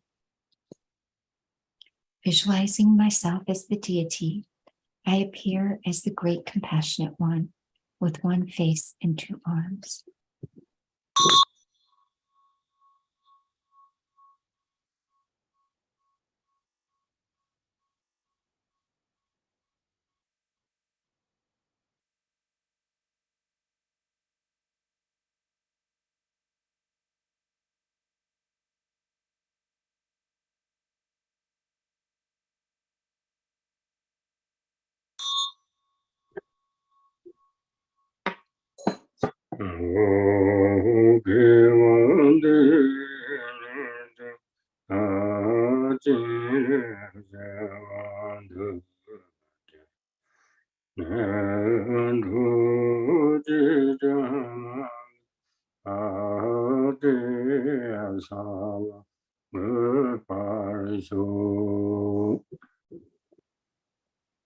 Visualizing myself as the deity, I appear as the great compassionate one with 1 face and 2 arms.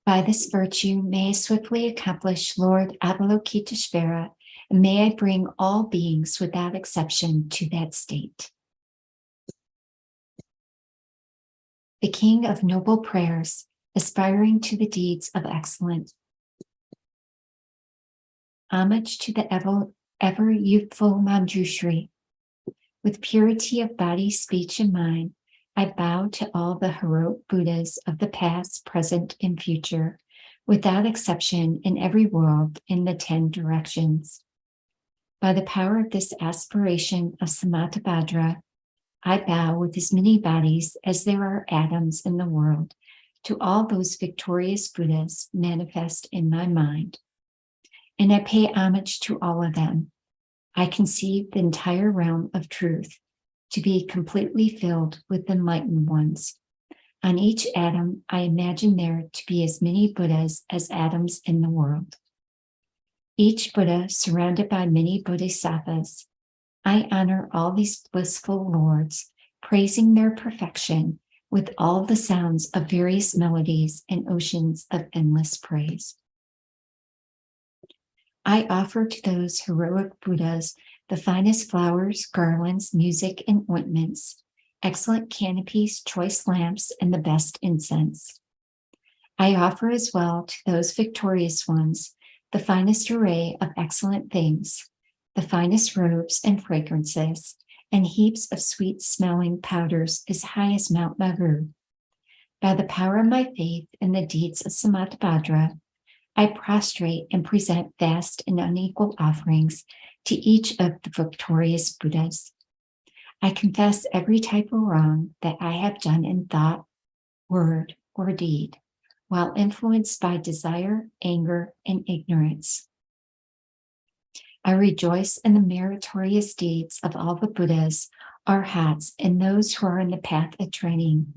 By this virtue, may I swiftly accomplish Lord Avalokiteshvara, and may I bring all beings without exception to that state. The King of noble prayers, aspiring to the deeds of excellence. Homage to the ever youthful Manjushri. With purity of body, speech, and mind, I bow to all the heroic Buddhas of the past, present, and future, without exception in every world in the 10 directions. By the power of this aspiration of Samattabhadra, I bow with as many bodies as there are atoms in the world to all those victorious Buddhas manifest in my mind. And I pay homage to all of them. I conceive the entire realm of truth to be completely filled with enlightened ones. On each atom, I imagine there to be as many Buddhas as atoms in the world. Each Buddha surrounded by many Bodhisattvas. I honor all these blissful lords, praising their perfection with all the sounds of various melodies and oceans of endless praise. I offer to those heroic Buddhas the finest flowers, garlands, music, and ointments, excellent canopies, choice lamps, and the best incense. I offer as well to those victorious ones the finest array of excellent things, the finest robes and fragrances, and heaps of sweet-smelling powders as high as Mount Meru. By the power of my faith in the deeds of Samattabhadra, I prostrate and present vast and unequal offerings to each of the victorious Buddhas. I confess every type of wrong that I have done in thought, word, or deed, while influenced by desire, anger, and ignorance. I rejoice in the meritorious deeds of all the Buddhas, Arhats, and those who are in the path of training,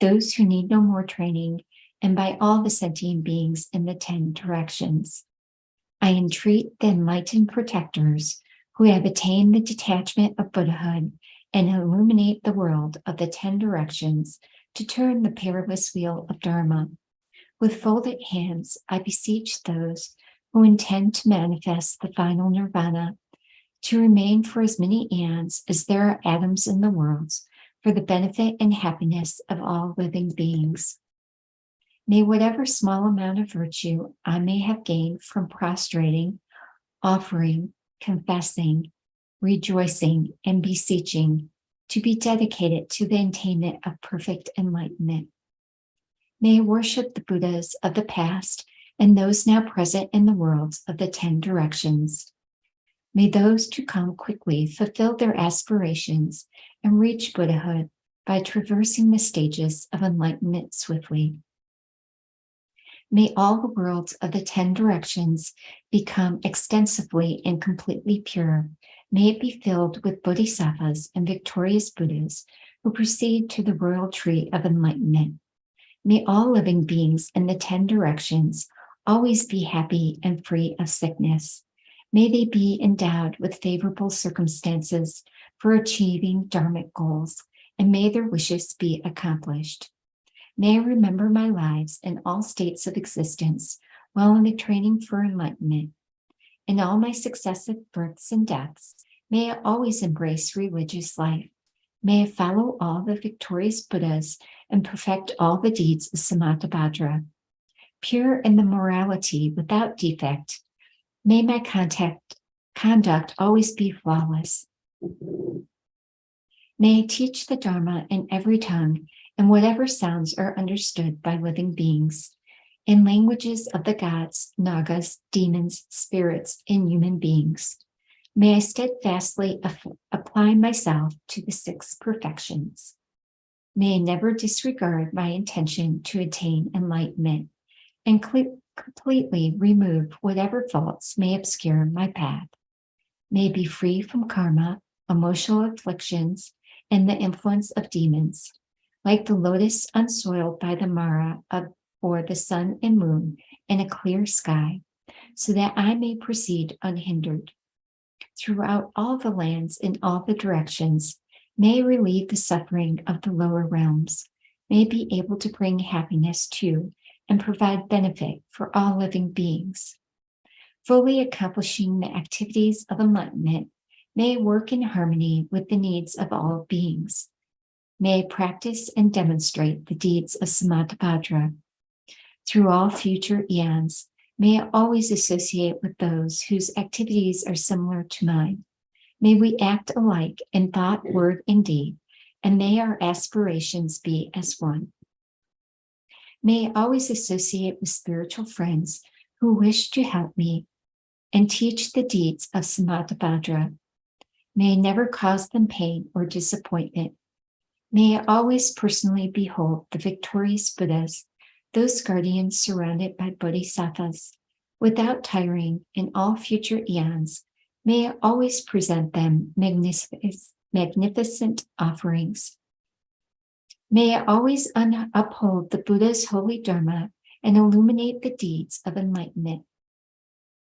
those who need no more training, and by all the sentient beings in the 10 directions. I entreat the enlightened protectors who have attained the detachment of Buddhahood and illuminate the world of the 10 directions to turn the perilous wheel of Dharma. With folded hands, I beseech those who intend to manifest the final nirvana to remain for as many aeons as there are atoms in the worlds for the benefit and happiness of all living beings. May whatever small amount of virtue I may have gained from prostrating, offering, confessing, rejoicing, and beseeching to be dedicated to the attainment of perfect enlightenment. May I worship the Buddhas of the past and those now present in the worlds of the 10 directions. May those to come quickly fulfill their aspirations and reach Buddhahood by traversing the stages of enlightenment swiftly. May all the worlds of the 10 directions become extensively and completely pure. May it be filled with bodhisattvas and victorious Buddhas who proceed to the royal tree of enlightenment. May all living beings in the 10 directions always be happy and free of sickness. May they be endowed with favorable circumstances for achieving dharmic goals, and may their wishes be accomplished. May I remember my lives in all states of existence while in the training for enlightenment. In all my successive births and deaths, may I always embrace religious life. May I follow all the victorious Buddhas and perfect all the deeds of Samattabhadra. Pure in the morality without defect, may my conduct always be flawless. May I teach the Dharma in every tongue and whatever sounds are understood by living beings, in languages of the gods, nagas, demons, spirits, and human beings. May I steadfastly apply myself to the 6 perfections. May I never disregard my intention to attain enlightenment and completely remove whatever faults may obscure my path. May I be free from karma, emotional afflictions, and the influence of demons, like the lotus unsoiled by the Mara or the sun and moon in a clear sky, so that I may proceed unhindered. Throughout all the lands in all the directions, may I relieve the suffering of the lower realms, may I be able to bring happiness to and provide benefit for all living beings. Fully accomplishing the activities of enlightenment, may I work in harmony with the needs of all beings. May I practice and demonstrate the deeds of Samattabhadra. Through all future eons, may I always associate with those whose activities are similar to mine. May we act alike in thought, word, and deed, and may our aspirations be as one. May I always associate with spiritual friends who wish to help me and teach the deeds of Samattabhadra. May I never cause them pain or disappointment. May I always personally behold the victorious Buddhas, those guardians surrounded by bodhisattvas, without tiring in all future eons. May I always present them magnificent offerings. May I always uphold the Buddha's holy Dharma and illuminate the deeds of enlightenment.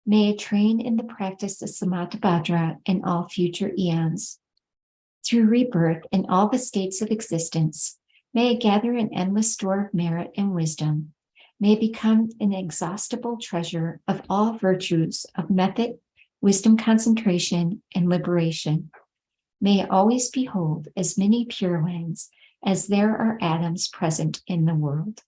May I train in the practice of Samattabhadra in all future eons. Through rebirth in all the states of existence, may I gather an endless store of merit and wisdom. May I become an inexhaustible treasure of all virtues of method, wisdom concentration, and liberation. May I always behold as many pure lands as there are atoms present in the world,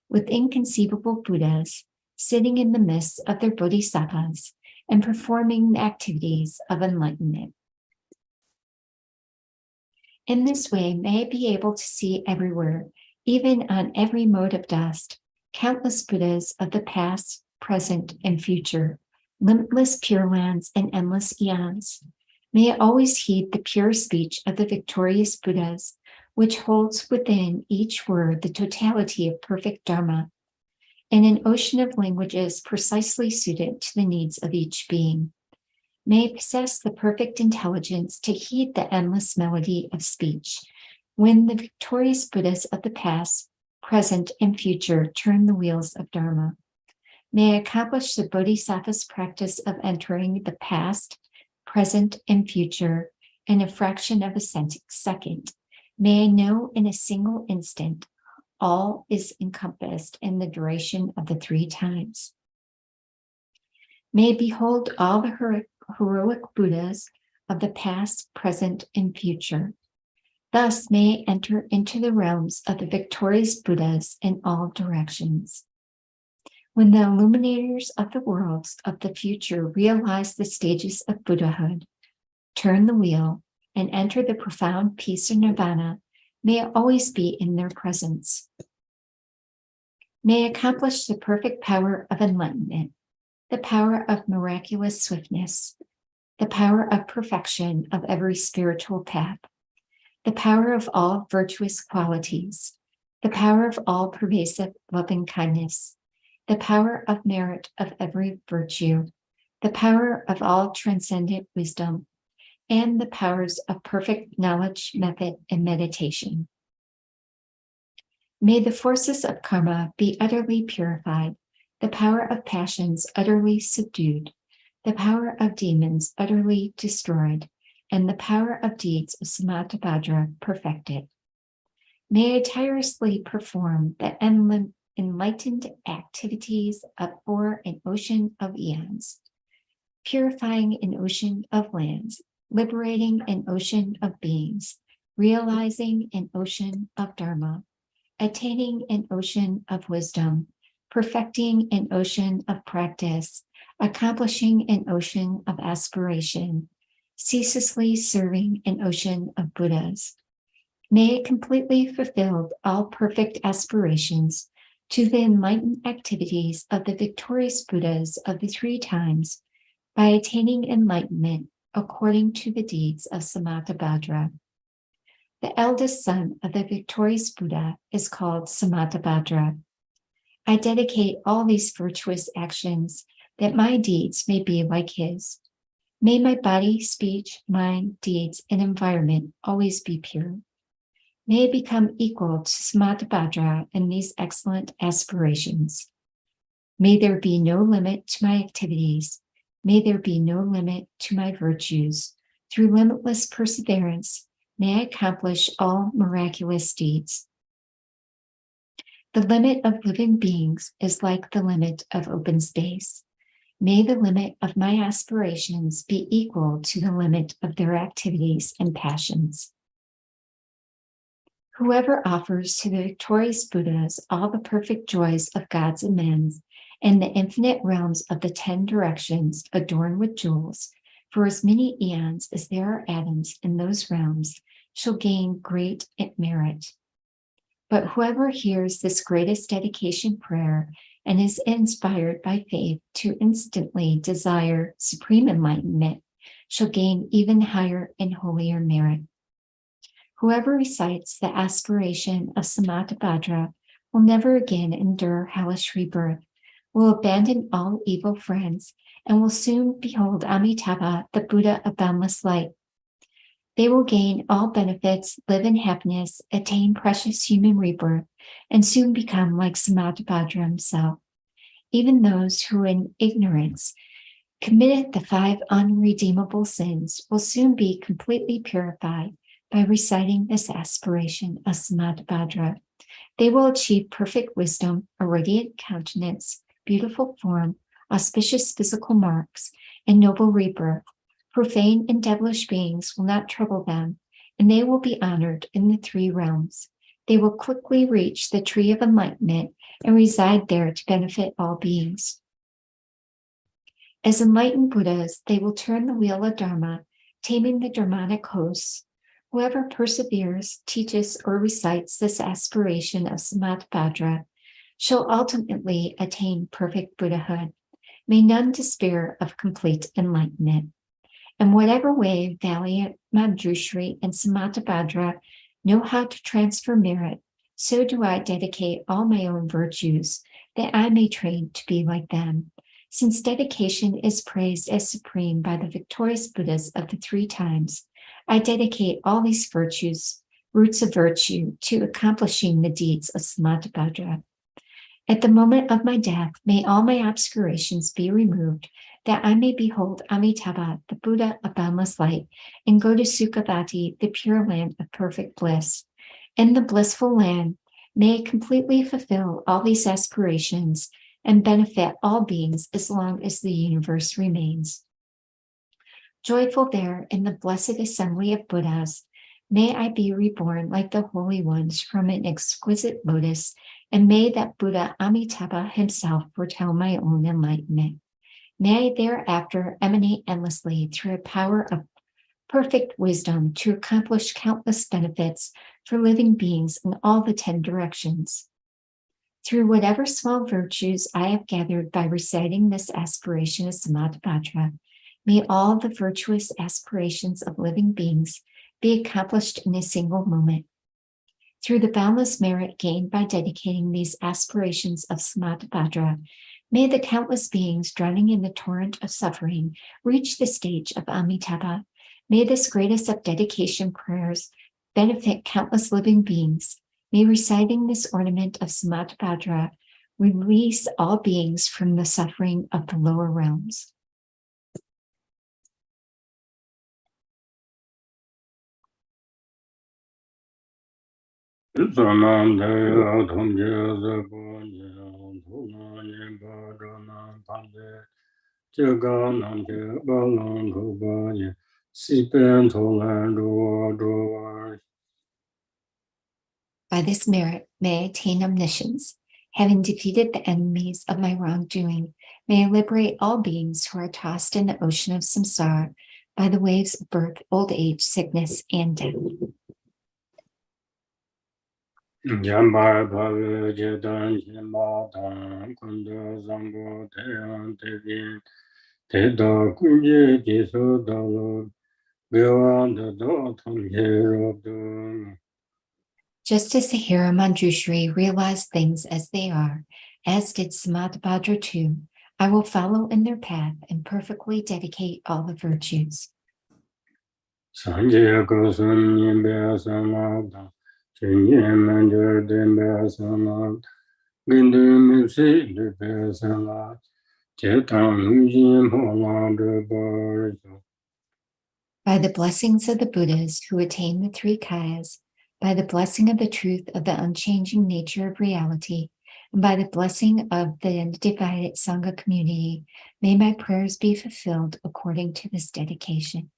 with inconceivable Buddhas sitting in the midst of their bodhisattvas and performing the activities of enlightenment. In this way, may I be able to see everywhere, even on every mote of dust, countless Buddhas of the past, present, and future, limitless pure lands and endless eons. May I always heed the pure speech of the victorious Buddhas, which holds within each word the totality of perfect Dharma, in an ocean of languages precisely suited to the needs of each being. May I possess the perfect intelligence to heed the endless melody of speech when the victorious Buddhas of the past, present, and future turn the wheels of Dharma. May I accomplish the Bodhisattva's practice of entering the past, present, and future in a fraction of a second. May I know in a single instant all is encompassed in the duration of the 3 times. May I behold all the heroic Buddhas of the past, present, and future. Thus may I enter into the realms of the victorious Buddhas in all directions. When the illuminators of the worlds of the future realize the stages of Buddhahood, turn the wheel, and enter the profound peace of nirvana, may I always be in their presence. May I accomplish the perfect power of enlightenment, the power of miraculous swiftness, the power of perfection of every spiritual path, the power of all virtuous qualities, the power of all pervasive loving kindness, the power of merit of every virtue, the power of all transcendent wisdom, and the powers of perfect knowledge, method, and meditation. May the forces of karma be utterly purified, the power of passions utterly subdued, the power of demons utterly destroyed, and the power of deeds of Samattabhadra perfected. May I tirelessly perform the enlightened activities for an ocean of eons, purifying an ocean of lands, liberating an ocean of beings, realizing an ocean of dharma, attaining an ocean of wisdom, perfecting an ocean of practice, accomplishing an ocean of aspiration, ceaselessly serving an ocean of Buddhas. May I completely fulfill all perfect aspirations to the enlightened activities of the victorious Buddhas of the three times by attaining enlightenment according to the deeds of Samattabhadra. The eldest son of the victorious Buddha is called Samattabhadra. I dedicate all these virtuous actions that my deeds may be like his. May my body, speech, mind, deeds, and environment always be pure. May I become equal to Samattabhadra in these excellent aspirations. May there be no limit to my activities. May there be no limit to my virtues. Through limitless perseverance, may I accomplish all miraculous deeds. The limit of living beings is like the limit of open space. May the limit of my aspirations be equal to the limit of their activities and passions. Whoever offers to the victorious Buddhas all the perfect joys of gods and men, and the infinite realms of the 10 directions adorned with jewels, for as many eons as there are atoms in those realms, shall gain great merit. But whoever hears this greatest dedication prayer and is inspired by faith to instantly desire supreme enlightenment shall gain even higher and holier merit. Whoever recites the aspiration of Samattabhadra will never again endure hellish rebirth, will abandon all evil friends, and will soon behold Amitabha, the Buddha of boundless light. They will gain all benefits, live in happiness, attain precious human rebirth, and soon become like Samattabhadra himself. Even those who in ignorance committed the 5 unredeemable sins will soon be completely purified by reciting this aspiration of Samattabhadra. They will achieve perfect wisdom, a radiant countenance, beautiful form, auspicious physical marks, and noble rebirth. Profane and devilish beings will not trouble them, and they will be honored in the 3 realms. They will quickly reach the tree of enlightenment and reside there to benefit all beings. As enlightened Buddhas, they will turn the wheel of Dharma, taming the Dharmanic hosts. Whoever perseveres, teaches, or recites this aspiration of Samattabhadra shall ultimately attain perfect Buddhahood. May none despair of complete enlightenment. In whatever way valiant Manjushri and Samattabhadra know how to transfer merit, so do I dedicate all my own virtues that I may train to be like them. Since dedication is praised as supreme by the victorious Buddhas of the 3 times, I dedicate all these virtues, roots of virtue, to accomplishing the deeds of Samattabhadra. At the moment of my death, may all my obscurations be removed, that I may behold Amitabha, the Buddha of boundless light, and go to Sukhavati, the pure land of perfect bliss. In the blissful land, may I completely fulfill all these aspirations and benefit all beings as long as the universe remains. Joyful there in the blessed assembly of Buddhas, may I be reborn like the holy ones from an exquisite lotus, and may that Buddha Amitabha himself foretell my own enlightenment. May I thereafter emanate endlessly through a power of perfect wisdom to accomplish countless benefits for living beings in all the 10 directions. Through whatever small virtues I have gathered by reciting this aspiration of Samattabhadra, may all the virtuous aspirations of living beings be accomplished in a single moment. Through the boundless merit gained by dedicating these aspirations of Samadhi, may the countless beings drowning in the torrent of suffering reach the stage of Amitabha. May this greatest of dedication prayers benefit countless living beings. May reciting this ornament of Samadhi release all beings from the suffering of the lower realms. By this merit, may I attain omniscience. Having defeated the enemies of my wrongdoing, may I liberate all beings who are tossed in the ocean of samsara by the waves of birth, old age, sickness, and death. Just as the hero Manjushri realized things as they are, as did Samadhi too, I will follow in their path and perfectly dedicate all the virtues. By the blessings of the Buddhas who attain the three kayas, by the blessing of the truth of the unchanging nature of reality, and by the blessing of the undivided Sangha community, may my prayers be fulfilled according to this dedication.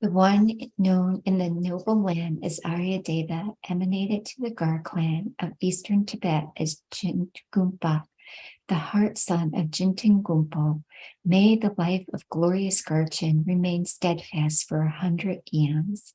The one known in the noble land as Aryadeva emanated to the Gar clan of eastern Tibet as Jintungpa, the heart son of Jinten. May the life of glorious Garchen remain steadfast for 100 eons.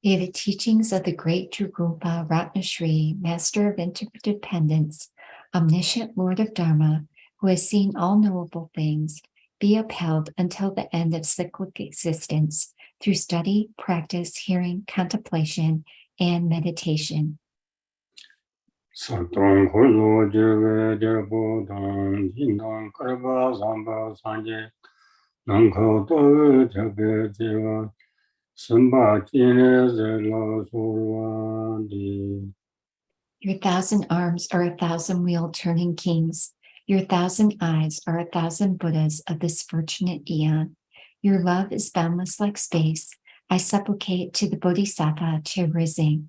May the teachings of the great Drugumpa Ratnashri, Master of Interdependence, Omniscient Lord of Dharma, who has seen all knowable things, be upheld until the end of cyclic existence through study, practice, hearing, contemplation, and meditation. Your 1,000 arms are 1,000 wheel-turning kings. Your 1,000 eyes are 1,000 Buddhas of this fortunate eon. Your love is boundless like space. I supplicate to the Bodhisattva Cherizing.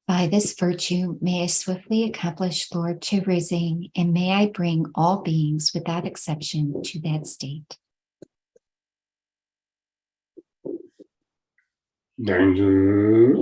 By this virtue, may I swiftly accomplish Lord Cherizing, and may I bring all beings without exception to that state. Danger.